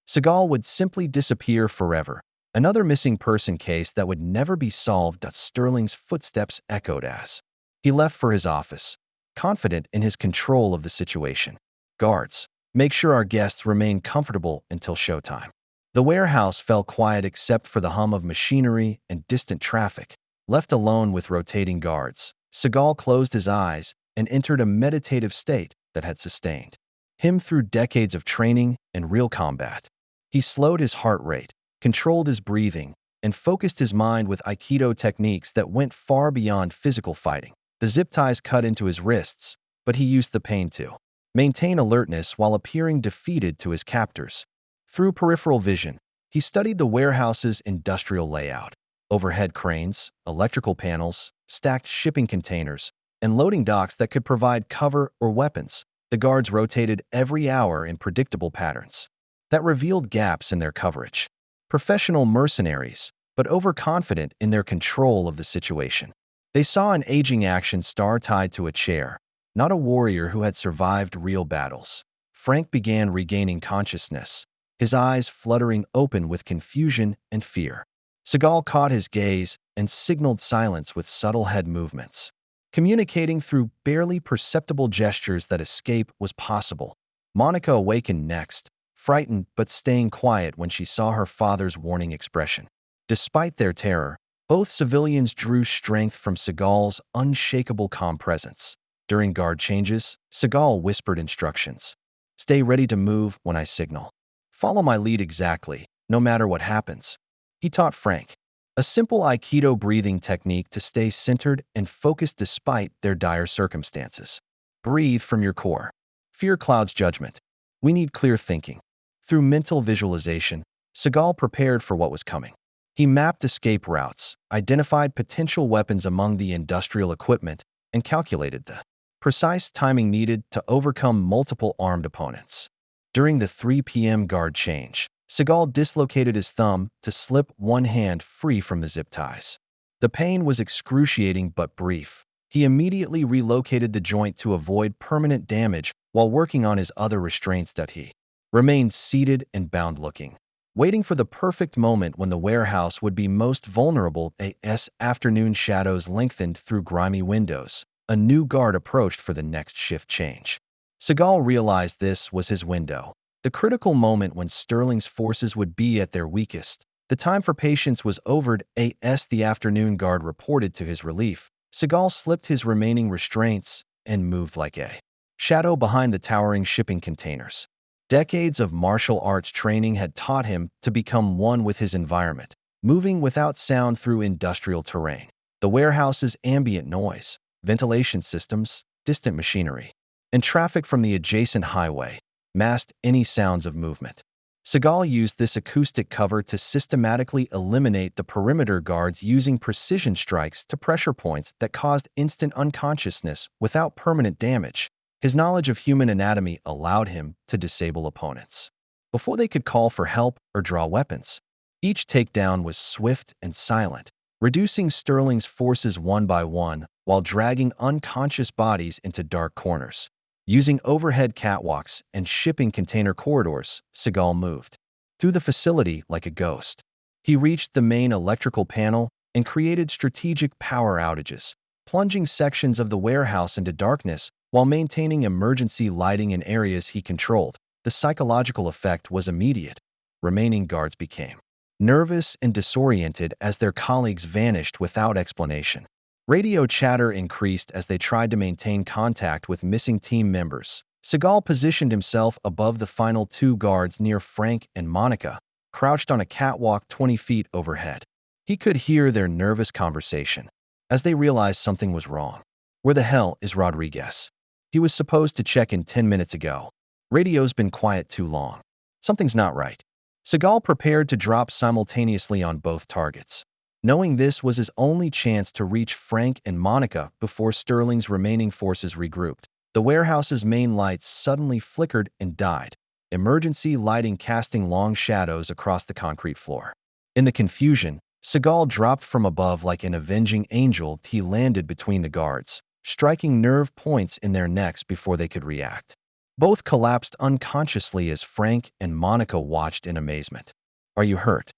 Seagal would simply disappear forever, another missing person case that would never be solved. Sterling's footsteps echoed as he left for his office, confident in his control of the situation. "Guards, make sure our guests remain comfortable until showtime." The warehouse fell quiet except for the hum of machinery and distant traffic. Left alone with rotating guards, Seagal closed his eyes and entered a meditative state that had sustained him through decades of training and real combat. He slowed his heart rate, controlled his breathing, and focused his mind with aikido techniques that went far beyond physical fighting. The zip ties cut into his wrists, but he used the pain to maintain alertness while appearing defeated to his captors. Through peripheral vision, he studied the warehouse's industrial layout. Overhead cranes, electrical panels, stacked shipping containers, and loading docks that could provide cover or weapons. The guards rotated every hour in predictable patterns that revealed gaps in their coverage. Professional mercenaries, but overconfident in their control of the situation. They saw an aging action star tied to a chair, not a warrior who had survived real battles. Frank began regaining consciousness, his eyes fluttering open with confusion and fear. Seagal caught his gaze and signaled silence with subtle head movements, communicating through barely perceptible gestures that escape was possible. Monica awakened next, frightened but staying quiet when she saw her father's warning expression. Despite their terror, both civilians drew strength from Seagal's unshakable calm presence. During guard changes, Seagal whispered instructions. "Stay ready to move when I signal. Follow my lead exactly, no matter what happens." He taught Frank a simple aikido breathing technique to stay centered and focused despite their dire circumstances. "Breathe from your core. Fear clouds judgment. We need clear thinking." Through mental visualization, Seagal prepared for what was coming. He mapped escape routes, identified potential weapons among the industrial equipment, and calculated the precise timing needed to overcome multiple armed opponents. During the 3 p.m. guard change, Seagal dislocated his thumb to slip one hand free from the zip ties. The pain was excruciating but brief. He immediately relocated the joint to avoid permanent damage while working on his other restraints that he remained seated and bound-looking, waiting for the perfect moment when the warehouse would be most vulnerable. As afternoon shadows lengthened through grimy windows, a new guard approached for the next shift change. Seagal realized this was his window, the critical moment when Sterling's forces would be at their weakest. The time for patience was over. As the afternoon guard reported to his relief, Seagal slipped his remaining restraints and moved like a shadow behind the towering shipping containers. Decades of martial arts training had taught him to become one with his environment, moving without sound through industrial terrain. The warehouse's ambient noise, ventilation systems, distant machinery, and traffic from the adjacent highway masked any sounds of movement. Seagal used this acoustic cover to systematically eliminate the perimeter guards using precision strikes to pressure points that caused instant unconsciousness without permanent damage. His knowledge of human anatomy allowed him to disable opponents before they could call for help or draw weapons. Each takedown was swift and silent, reducing Sterling's forces one by one while dragging unconscious bodies into dark corners. Using overhead catwalks and shipping container corridors, Seagal moved through the facility like a ghost. He reached the main electrical panel and created strategic power outages, plunging sections of the warehouse into darkness while maintaining emergency lighting in areas he controlled. The psychological effect was immediate. Remaining guards became nervous and disoriented as their colleagues vanished without explanation. Radio chatter increased as they tried to maintain contact with missing team members. Seagal positioned himself above the final two guards near Frank and Monica, crouched on a catwalk 20 feet overhead. He could hear their nervous conversation as they realized something was wrong. Where the hell is Rodriguez? He was supposed to check in 10 minutes ago. Radio's been quiet too long. Something's not right. Seagal prepared to drop simultaneously on both targets, knowing this was his only chance to reach Frank and Monica before Sterling's remaining forces regrouped. The warehouse's main lights suddenly flickered and died, emergency lighting casting long shadows across the concrete floor. In the confusion, Seagal dropped from above like an avenging angel. He landed between the guards, striking nerve points in their necks before they could react. Both collapsed unconsciously as Frank and Monica watched in amazement. "Are you hurt?"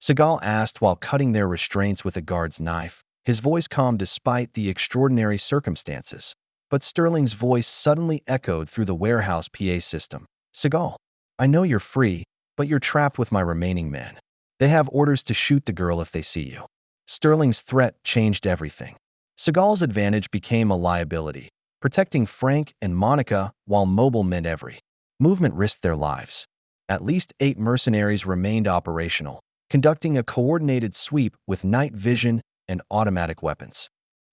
Seagal asked while cutting their restraints with a guard's knife, his voice calm despite the extraordinary circumstances. But Sterling's voice suddenly echoed through the warehouse PA system. "Seagal, I know you're free, but you're trapped with my remaining men. They have orders to shoot the girl if they see you." Sterling's threat changed everything. Seagal's advantage became a liability. Protecting Frank and Monica while mobile meant every movement risked their lives. At least 8 mercenaries remained operational, conducting a coordinated sweep with night vision and automatic weapons.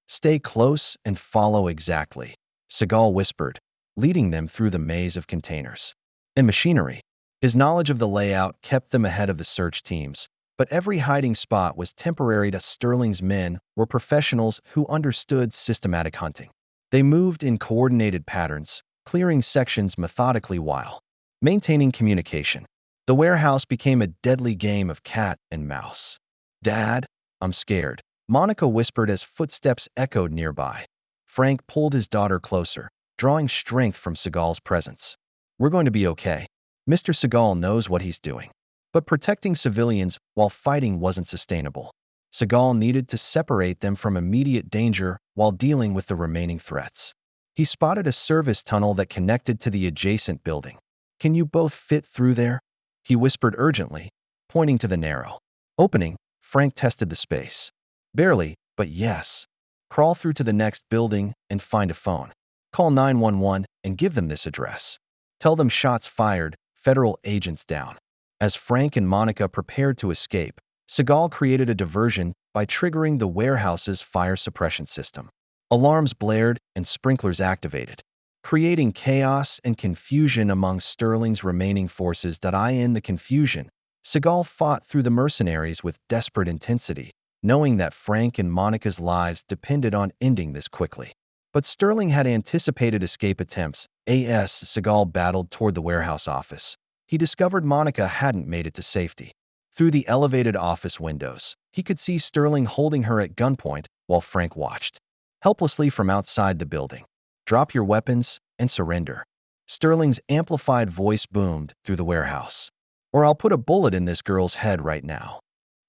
"Stay close and follow exactly," Seagal whispered, leading them through the maze of containers and machinery. His knowledge of the layout kept them ahead of the search teams, but every hiding spot was temporary. Sterling's men were professionals who understood systematic hunting. They moved in coordinated patterns, clearing sections methodically while maintaining communication. The warehouse became a deadly game of cat and mouse. "Dad, I'm scared," Monica whispered as footsteps echoed nearby. Frank pulled his daughter closer, drawing strength from Seagal's presence. "We're going to be okay. Mr. Seagal knows what he's doing." But protecting civilians while fighting wasn't sustainable. Seagal needed to separate them from immediate danger while dealing with the remaining threats. He spotted a service tunnel that connected to the adjacent building. "Can you both fit through there?" he whispered urgently, pointing to the narrow opening. Frank tested the space. "Barely, but yes." "Crawl through to the next building and find a phone. Call 911 and give them this address. Tell them shots fired, federal agents down." As Frank and Monica prepared to escape, Seagal created a diversion by triggering the warehouse's fire suppression system. Alarms blared and sprinklers activated, creating chaos and confusion among Sterling's remaining forces. In the confusion, Seagal fought through the mercenaries with desperate intensity, knowing that Frank and Monica's lives depended on ending this quickly. But Sterling had anticipated escape attempts. As Seagal battled toward the warehouse office, he discovered Monica hadn't made it to safety. Through the elevated office windows, he could see Sterling holding her at gunpoint while Frank watched helplessly from outside the building. "Drop your weapons and surrender." Sterling's amplified voice boomed through the warehouse. "Or I'll put a bullet in this girl's head right now."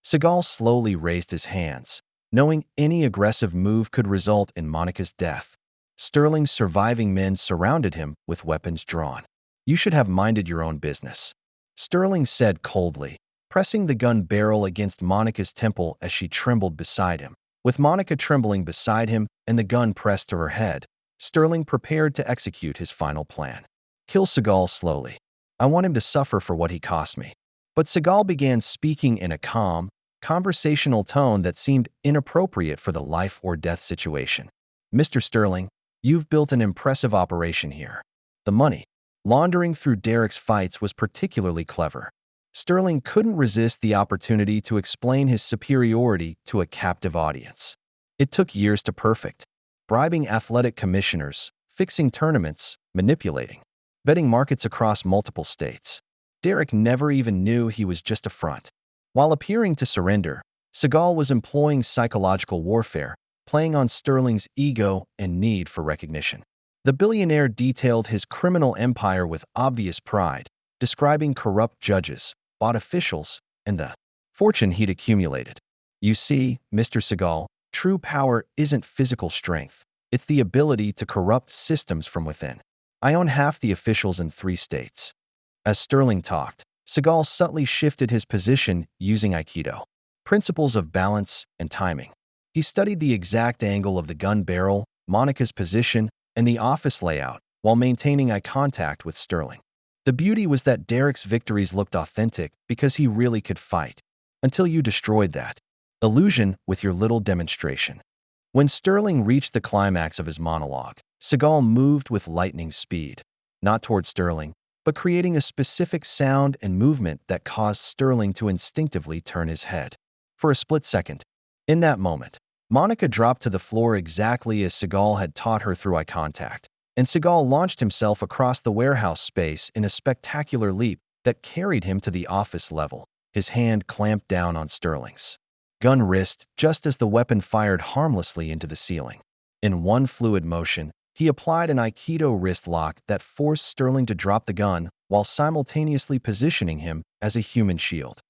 Seagal slowly raised his hands, knowing any aggressive move could result in Monica's death. Sterling's surviving men surrounded him with weapons drawn. "You should have minded your own business," Sterling said coldly, pressing the gun barrel against Monica's temple as she trembled beside him. With Monica trembling beside him and the gun pressed to her head, Sterling prepared to execute his final plan. "Kill Seagal slowly. I want him to suffer for what he cost me." But Seagal began speaking in a calm, conversational tone that seemed inappropriate for the life-or-death situation. "Mr. Sterling, you've built an impressive operation here. The money laundering through Derek's fights was particularly clever." Sterling couldn't resist the opportunity to explain his superiority to a captive audience. "It took years to perfect. Bribing athletic commissioners, fixing tournaments, manipulating betting markets across multiple states. Derek never even knew he was just a front." While appearing to surrender, Seagal was employing psychological warfare, playing on Sterling's ego and need for recognition. The billionaire detailed his criminal empire with obvious pride, describing corrupt judges, bought officials, and the fortune he'd accumulated. "You see, Mr. Seagal, true power isn't physical strength. It's the ability to corrupt systems from within. I own half the officials in 3 states." As Sterling talked, Seagal subtly shifted his position using aikido principles of balance and timing. He studied the exact angle of the gun barrel, Monica's position, and the office layout while maintaining eye contact with Sterling. The beauty was that Derek's victories looked authentic because he really could fight, until you destroyed that illusion with your little demonstration. When Sterling reached the climax of his monologue, Seagal moved with lightning speed, not toward Sterling, but creating a specific sound and movement that caused Sterling to instinctively turn his head. For a split second, in that moment, Monica dropped to the floor exactly as Seagal had taught her through eye contact, and Seagal launched himself across the warehouse space in a spectacular leap that carried him to the office level, his hand clamped down on Sterling's gun wrist just as the weapon fired harmlessly into the ceiling. In one fluid motion, he applied an aikido wrist lock that forced Sterling to drop the gun while simultaneously positioning him as a human shield.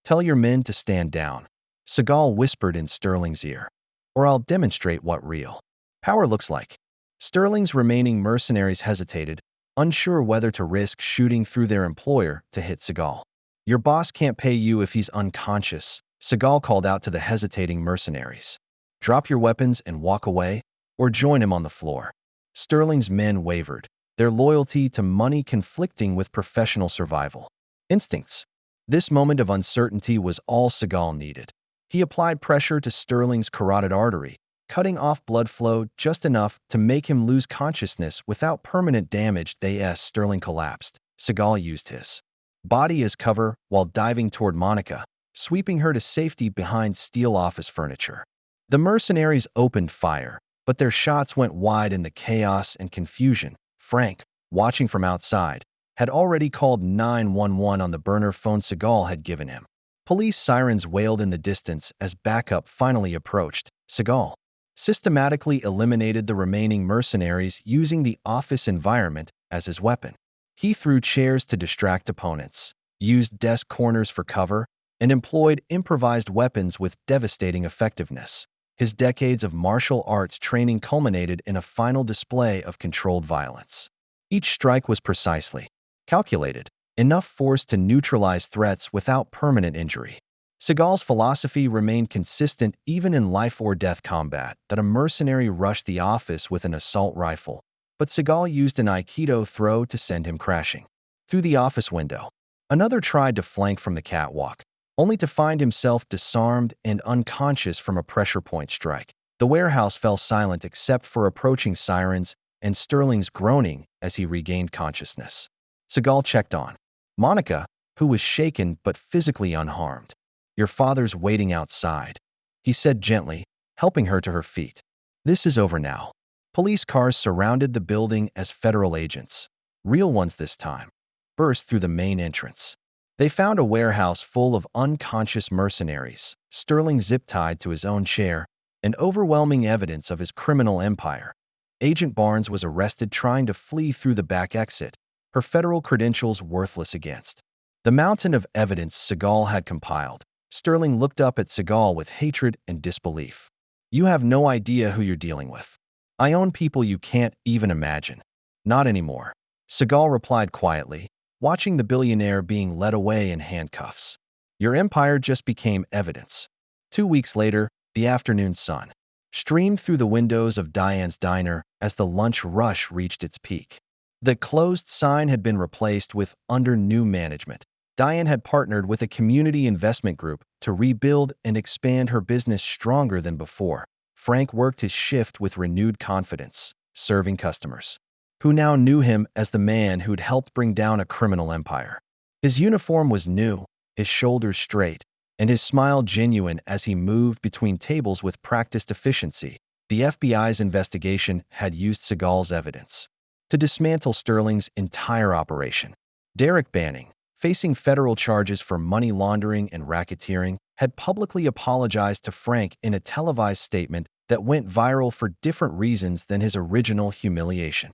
"Tell your men to stand down," Seagal whispered in Sterling's ear, "or I'll demonstrate what real power looks like." Sterling's remaining mercenaries hesitated, unsure whether to risk shooting through their employer to hit Seagal. "Your boss can't pay you if he's unconscious," Seagal called out to the hesitating mercenaries. "Drop your weapons and walk away, or join him on the floor." Sterling's men wavered, their loyalty to money conflicting with professional survival instincts. This moment of uncertainty was all Seagal needed. He applied pressure to Sterling's carotid artery, cutting off blood flow just enough to make him lose consciousness without permanent damage. As Sterling collapsed, Seagal used his body as cover while diving toward Monica, sweeping her to safety behind steel office furniture. The mercenaries opened fire, but their shots went wide in the chaos and confusion. Frank, watching from outside, had already called 911 on the burner phone Seagal had given him. Police sirens wailed in the distance as backup finally approached. Seagal systematically eliminated the remaining mercenaries using the office environment as his weapon. He threw chairs to distract opponents, used desk corners for cover, and employed improvised weapons with devastating effectiveness. His decades of martial arts training culminated in a final display of controlled violence. Each strike was precisely calculated, enough force to neutralize threats without permanent injury. Seagal's philosophy remained consistent even in life-or-death combat, that a mercenary rushed the office with an assault rifle, but Seagal used an aikido throw to send him crashing through the office window. Another tried to flank from the catwalk, only to find himself disarmed and unconscious from a pressure point strike. The warehouse fell silent except for approaching sirens and Sterling's groaning as he regained consciousness. Seagal checked on Monica, who was shaken but physically unharmed. "Your father's waiting outside," he said gently, helping her to her feet. "This is over now. Police cars surrounded the building as federal agents, real ones this time, burst through the main entrance. They found a warehouse full of unconscious mercenaries, Sterling zip-tied to his own chair, and overwhelming evidence of his criminal empire. Agent Barnes was arrested trying to flee through the back exit, her federal credentials worthless against the mountain of evidence Seagal had compiled. Sterling looked up at Seagal with hatred and disbelief. "You have no idea who you're dealing with. I own people you can't even imagine." "Not anymore," Seagal replied quietly, watching the billionaire being led away in handcuffs. "Your empire just became evidence." 2 weeks later, the afternoon sun streamed through the windows of Diane's diner as the lunch rush reached its peak. The closed sign had been replaced with "under new management." Diane had partnered with a community investment group to rebuild and expand her business stronger than before. Frank worked his shift with renewed confidence, serving customers who now knew him as the man who'd helped bring down a criminal empire. His uniform was new, his shoulders straight, and his smile genuine as he moved between tables with practiced efficiency. The FBI's investigation had used Seagal's evidence to dismantle Sterling's entire operation. Derek Banning, facing federal charges for money laundering and racketeering, had publicly apologized to Frank in a televised statement that went viral for different reasons than his original humiliation.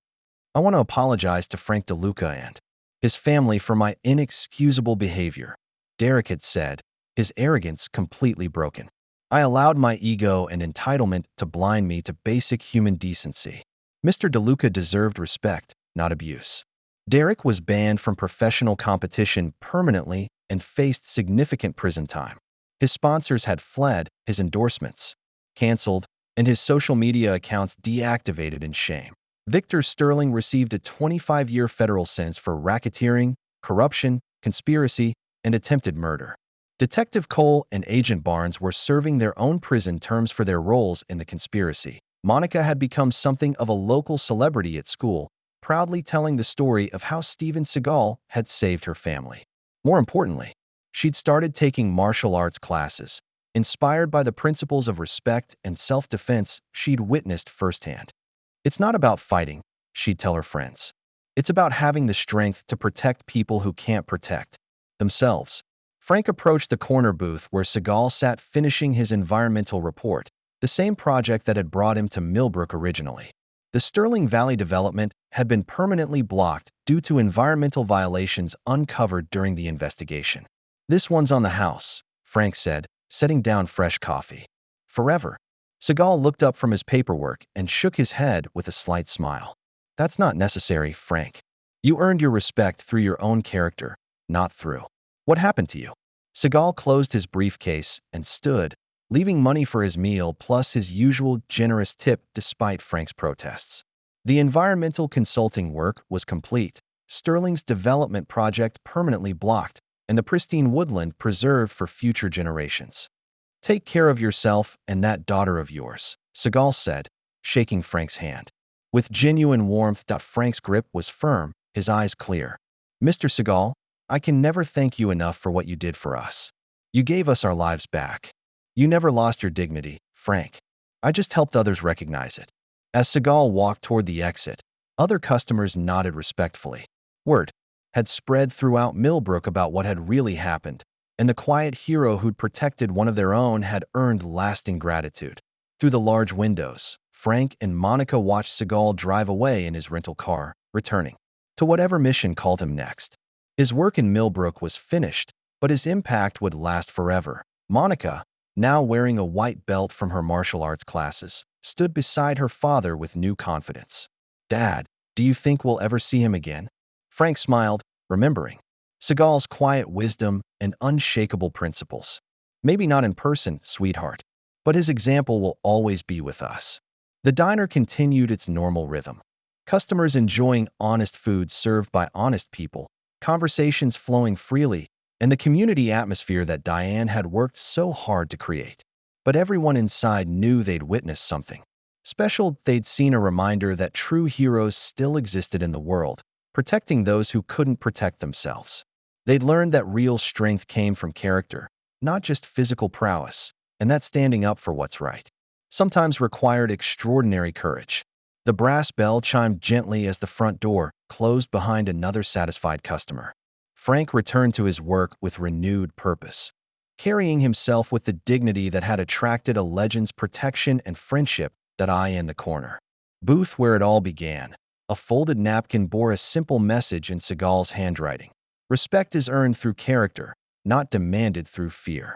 "I want to apologize to Frank DeLuca and his family for my inexcusable behavior," Derek had said, his arrogance completely broken. "I allowed my ego and entitlement to blind me to basic human decency." Mr. DeLuca deserved respect, not abuse. Derek was banned from professional competition permanently and faced significant prison time. His sponsors had fled, his endorsements canceled, and his social media accounts deactivated in shame. Victor Sterling received a 25-year federal sentence for racketeering, corruption, conspiracy, and attempted murder. Detective Cole and Agent Barnes were serving their own prison terms for their roles in the conspiracy. Monica had become something of a local celebrity at school, proudly telling the story of how Steven Seagal had saved her family. More importantly, she'd started taking martial arts classes, inspired by the principles of respect and self-defense she'd witnessed firsthand. "It's not about fighting," she'd tell her friends. "It's about having the strength to protect people who can't protect themselves." Frank approached the corner booth where Seagal sat finishing his environmental report, the same project that had brought him to Millbrook originally. The Sterling Valley development had been permanently blocked due to environmental violations uncovered during the investigation. "This one's on the house," Frank said, setting down fresh coffee. "Forever." Seagal looked up from his paperwork and shook his head with a slight smile. "That's not necessary, Frank. You earned your respect through your own character, not through what happened to you." Seagal closed his briefcase and stood, leaving money for his meal plus his usual generous tip despite Frank's protests. The environmental consulting work was complete, Sterling's development project permanently blocked, and the pristine woodland preserved for future generations. "Take care of yourself and that daughter of yours," Seagal said, shaking Frank's hand. With genuine warmth, Frank's grip was firm, his eyes clear. "Mr. Seagal, I can never thank you enough for what you did for us. You gave us our lives back. You never lost your dignity, Frank. I just helped others recognize it." As Seagal walked toward the exit, other customers nodded respectfully. Word had spread throughout Millbrook about what had really happened, and the quiet hero who'd protected one of their own had earned lasting gratitude. Through the large windows, Frank and Monica watched Seagal drive away in his rental car, returning to whatever mission called him next. His work in Millbrook was finished, but his impact would last forever. Monica, now wearing a white belt from her martial arts classes, stood beside her father with new confidence. "Dad, do you think we'll ever see him again?" Frank smiled, remembering Seagal's quiet wisdom and unshakable principles. "Maybe not in person, sweetheart, but his example will always be with us." The diner continued its normal rhythm. Customers enjoying honest food served by honest people, conversations flowing freely, and the community atmosphere that Diane had worked so hard to create. But everyone inside knew they'd witnessed something special. They'd seen a reminder that true heroes still existed in the world, protecting those who couldn't protect themselves. They'd learned that real strength came from character, not just physical prowess, and that standing up for what's right sometimes required extraordinary courage. The brass bell chimed gently as the front door closed behind another satisfied customer. Frank returned to his work with renewed purpose, carrying himself with the dignity that had attracted a legend's protection and friendship that eye in the corner. Booth where it all began. A folded napkin bore a simple message in Seagal's handwriting. Respect is earned through character, not demanded through fear.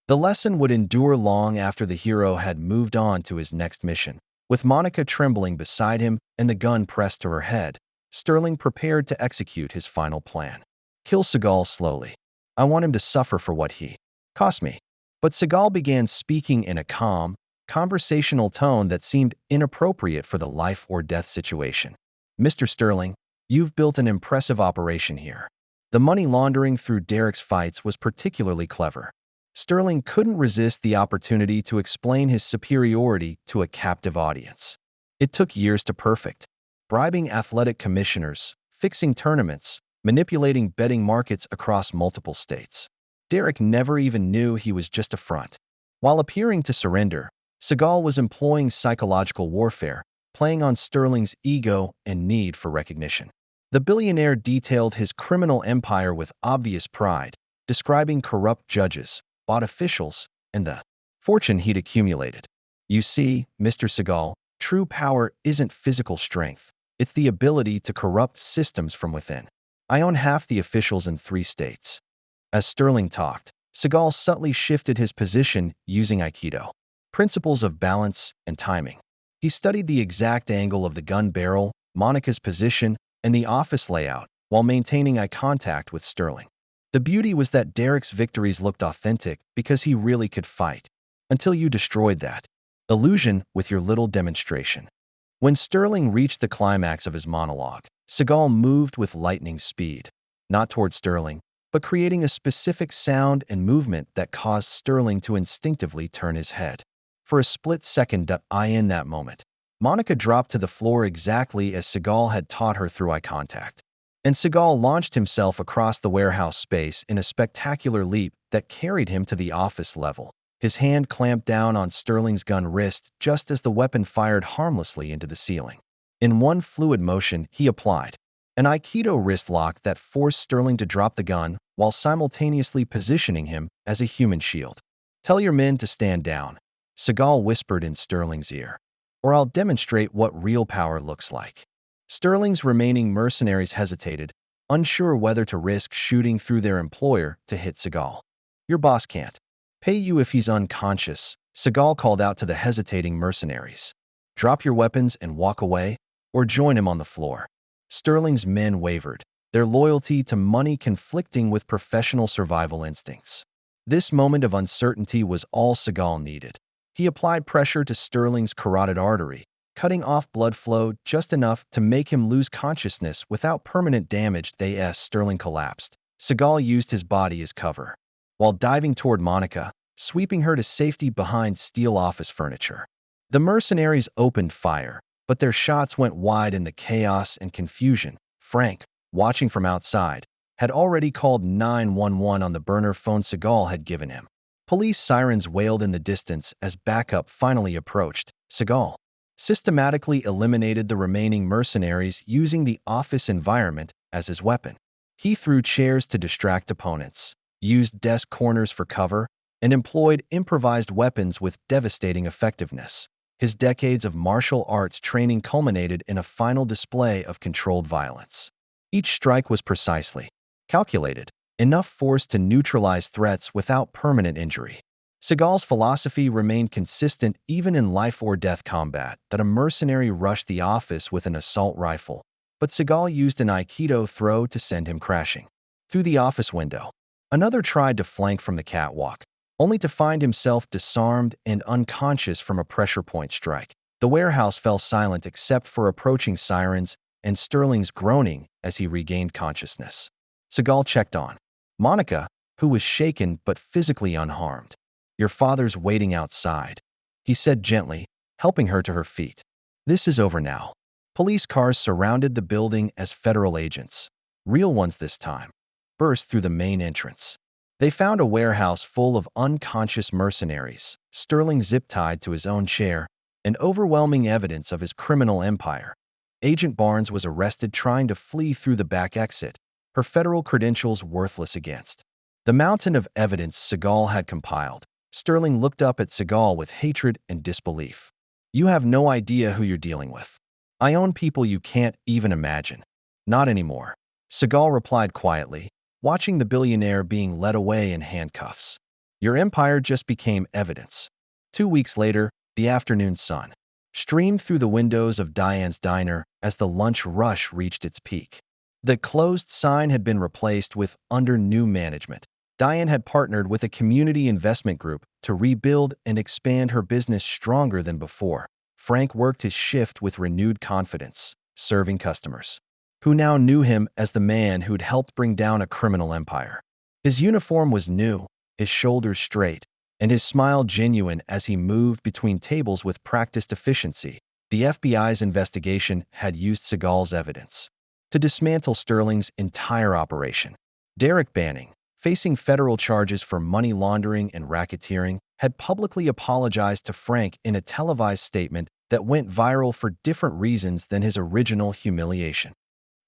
The lesson would endure long after the hero had moved on to his next mission. With Monica trembling beside him and the gun pressed to her head, Sterling prepared to execute his final plan. Kill Seagal slowly. I want him to suffer for what he cost me. But Seagal began speaking in a calm, conversational tone that seemed inappropriate for the life or death situation. Mr. Sterling, you've built an impressive operation here. The money laundering through Derek's fights was particularly clever. Sterling couldn't resist the opportunity to explain his superiority to a captive audience. It took years to perfect. Bribing athletic commissioners, fixing tournaments, manipulating betting markets across multiple states. Derek never even knew he was just a front. While appearing to surrender, Seagal was employing psychological warfare, playing on Sterling's ego and need for recognition. The billionaire detailed his criminal empire with obvious pride, describing corrupt judges, bought officials, and the fortune he'd accumulated. You see, Mr. Seagal, true power isn't physical strength. It's the ability to corrupt systems from within. I own half the officials in 3 states. As Sterling talked, Seagal subtly shifted his position using aikido, principles of balance and timing. He studied the exact angle of the gun barrel, Monica's position, and the office layout while maintaining eye contact with Sterling. The beauty was that Derek's victories looked authentic because he really could fight, until you destroyed that illusion with your little demonstration. When Sterling reached the climax of his monologue, Seagal moved with lightning speed, not toward Sterling, but creating a specific sound and movement that caused Sterling to instinctively turn his head. For a split second, in that moment, Monica dropped to the floor exactly as Seagal had taught her through eye contact. And Seagal launched himself across the warehouse space in a spectacular leap that carried him to the office level. His hand clamped down on Sterling's gun wrist just as the weapon fired harmlessly into the ceiling. In one fluid motion, he applied an aikido wrist lock that forced Sterling to drop the gun while simultaneously positioning him as a human shield. Tell your men to stand down, Seagal whispered in Sterling's ear, or I'll demonstrate what real power looks like. Sterling's remaining mercenaries hesitated, unsure whether to risk shooting through their employer to hit Seagal. Your boss can't pay you if he's unconscious, Seagal called out to the hesitating mercenaries. Drop your weapons and walk away, or join him on the floor. Sterling's men wavered, their loyalty to money conflicting with professional survival instincts. This moment of uncertainty was all Seagal needed. He applied pressure to Sterling's carotid artery, cutting off blood flow just enough to make him lose consciousness without permanent damage. As Sterling collapsed, Seagal used his body as cover, while diving toward Monica, sweeping her to safety behind steel office furniture. The mercenaries opened fire, but their shots went wide in the chaos and confusion. Frank, watching from outside, had already called 911 on the burner phone Seagal had given him. Police sirens wailed in the distance as backup finally approached. Seagal systematically eliminated the remaining mercenaries using the office environment as his weapon. He threw chairs to distract opponents, used desk corners for cover, and employed improvised weapons with devastating effectiveness. His decades of martial arts training culminated in a final display of controlled violence. Each strike was precisely calculated, enough force to neutralize threats without permanent injury. Seagal's philosophy remained consistent even in life-or-death combat, that a mercenary rushed the office with an assault rifle, but Seagal used an aikido throw to send him crashing through the office window. Another tried to flank from the catwalk, only to find himself disarmed and unconscious from a pressure point strike. The warehouse fell silent except for approaching sirens and Sterling's groaning as he regained consciousness. Seagal checked on Monica, who was shaken but physically unharmed. Your father's waiting outside, he said gently, helping her to her feet. This is over now. Police cars surrounded the building as federal agents, real ones this time, burst through the main entrance. They found a warehouse full of unconscious mercenaries, Sterling zip-tied to his own chair, and overwhelming evidence of his criminal empire. Agent Barnes was arrested trying to flee through the back exit, her federal credentials worthless against the mountain of evidence Seagal had compiled. Sterling looked up at Seagal with hatred and disbelief. "You have no idea who you're dealing with. I own people you can't even imagine." "Not anymore," Seagal replied quietly, watching the billionaire being led away in handcuffs. "Your empire just became evidence." 2 weeks later, the afternoon sun streamed through the windows of Diane's diner as the lunch rush reached its peak. The closed sign had been replaced with "under new management." Diane had partnered with a community investment group to rebuild and expand her business stronger than before. Frank worked his shift with renewed confidence, serving customers who now knew him as the man who'd helped bring down a criminal empire. His uniform was new, his shoulders straight, and his smile genuine as he moved between tables with practiced efficiency. The FBI's investigation had used Seagal's evidence to dismantle Sterling's entire operation. Derek Banning, facing federal charges for money laundering and racketeering, had publicly apologized to Frank in a televised statement that went viral for different reasons than his original humiliation.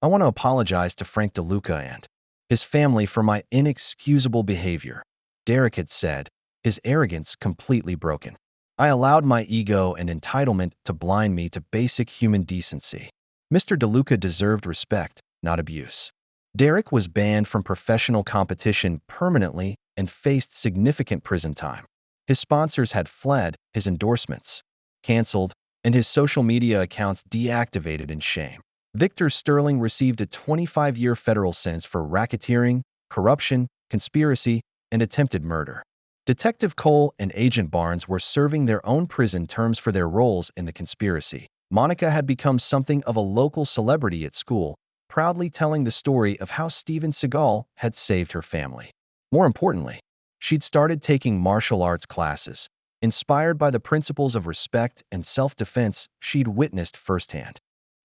"I want to apologize to Frank DeLuca and his family for my inexcusable behavior," Derek had said, his arrogance completely broken. "I allowed my ego and entitlement to blind me to basic human decency." Mr. DeLuca deserved respect, not abuse. Derek was banned from professional competition permanently and faced significant prison time. His sponsors had fled, his endorsements canceled, and his social media accounts deactivated in shame. Victor Sterling received a 25-year federal sentence for racketeering, corruption, conspiracy, and attempted murder. Detective Cole and Agent Barnes were serving their own prison terms for their roles in the conspiracy. Monica had become something of a local celebrity at school, proudly telling the story of how Steven Seagal had saved her family. More importantly, she'd started taking martial arts classes, inspired by the principles of respect and self-defense she'd witnessed firsthand.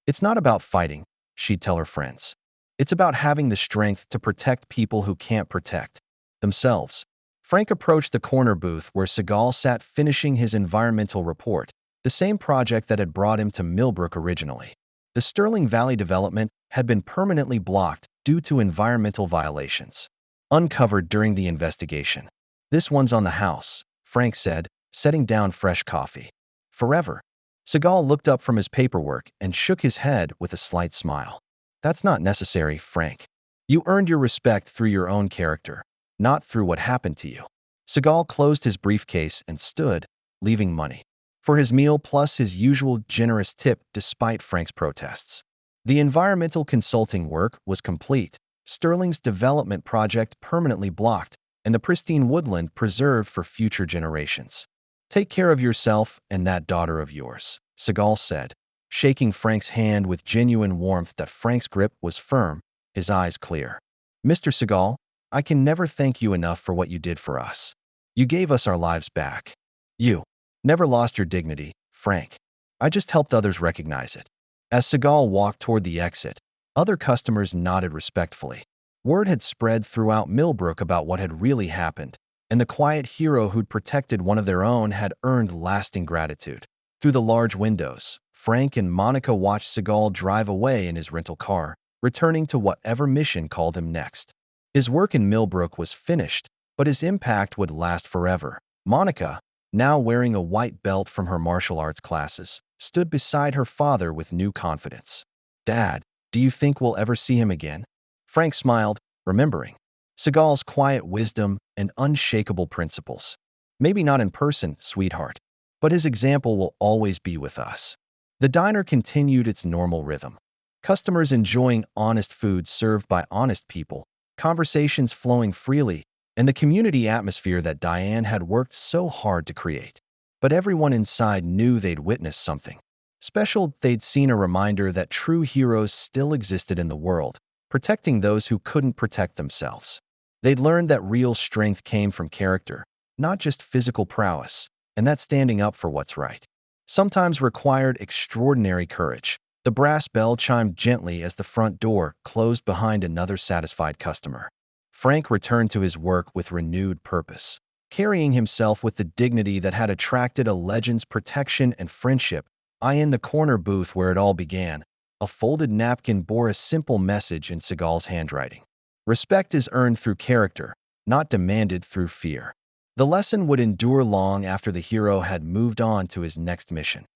"It's not about fighting," she'd tell her friends. "It's about having the strength to protect people who can't protect themselves." Frank approached the corner booth where Seagal sat finishing his environmental report, the same project that had brought him to Millbrook originally. The Sterling Valley development had been permanently blocked due to environmental violations, uncovered during the investigation. "This one's on the house," Frank said, setting down fresh coffee. "Forever." Seagal looked up from his paperwork and shook his head with a slight smile. "That's not necessary, Frank. You earned your respect through your own character, not through what happened to you." Seagal closed his briefcase and stood, leaving money for his meal plus his usual generous tip despite Frank's protests. The environmental consulting work was complete, Sterling's development project permanently blocked, and the pristine woodland preserved for future generations. "Take care of yourself and that daughter of yours," Seagal said, shaking Frank's hand with genuine warmth that Frank's grip was firm, his eyes clear. "Mr. Seagal, I can never thank you enough for what you did for us. You gave us our lives back. You never lost your dignity, Frank. I just helped others recognize it." As Seagal walked toward the exit, other customers nodded respectfully. Word had spread throughout Millbrook about what had really happened, and the quiet hero who'd protected one of their own had earned lasting gratitude. Through the large windows, Frank and Monica watched Seagal drive away in his rental car, returning to whatever mission called him next. His work in Millbrook was finished, but his impact would last forever. Monica, now wearing a white belt from her martial arts classes, stood beside her father with new confidence. "Dad, do you think we'll ever see him again?" Frank smiled, remembering Seagal's quiet wisdom and unshakable principles. "Maybe not in person, sweetheart, but his example will always be with us." The diner continued its normal rhythm. Customers enjoying honest food served by honest people, conversations flowing freely, and the community atmosphere that Diane had worked so hard to create. But everyone inside knew they'd witnessed something special. They'd seen a reminder that true heroes still existed in the world, protecting those who couldn't protect themselves. They'd learned that real strength came from character, not just physical prowess, and that standing up for what's right sometimes required extraordinary courage. The brass bell chimed gently as the front door closed behind another satisfied customer. Frank returned to his work with renewed purpose. carrying himself with the dignity that had attracted a legend's protection and friendship. In the corner booth where it all began, a folded napkin bore a simple message in Seagal's handwriting. Respect is earned through character, not demanded through fear. The lesson would endure long after the hero had moved on to his next mission.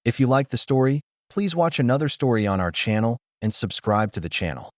If you like the story, please watch another story on our channel and subscribe to the channel.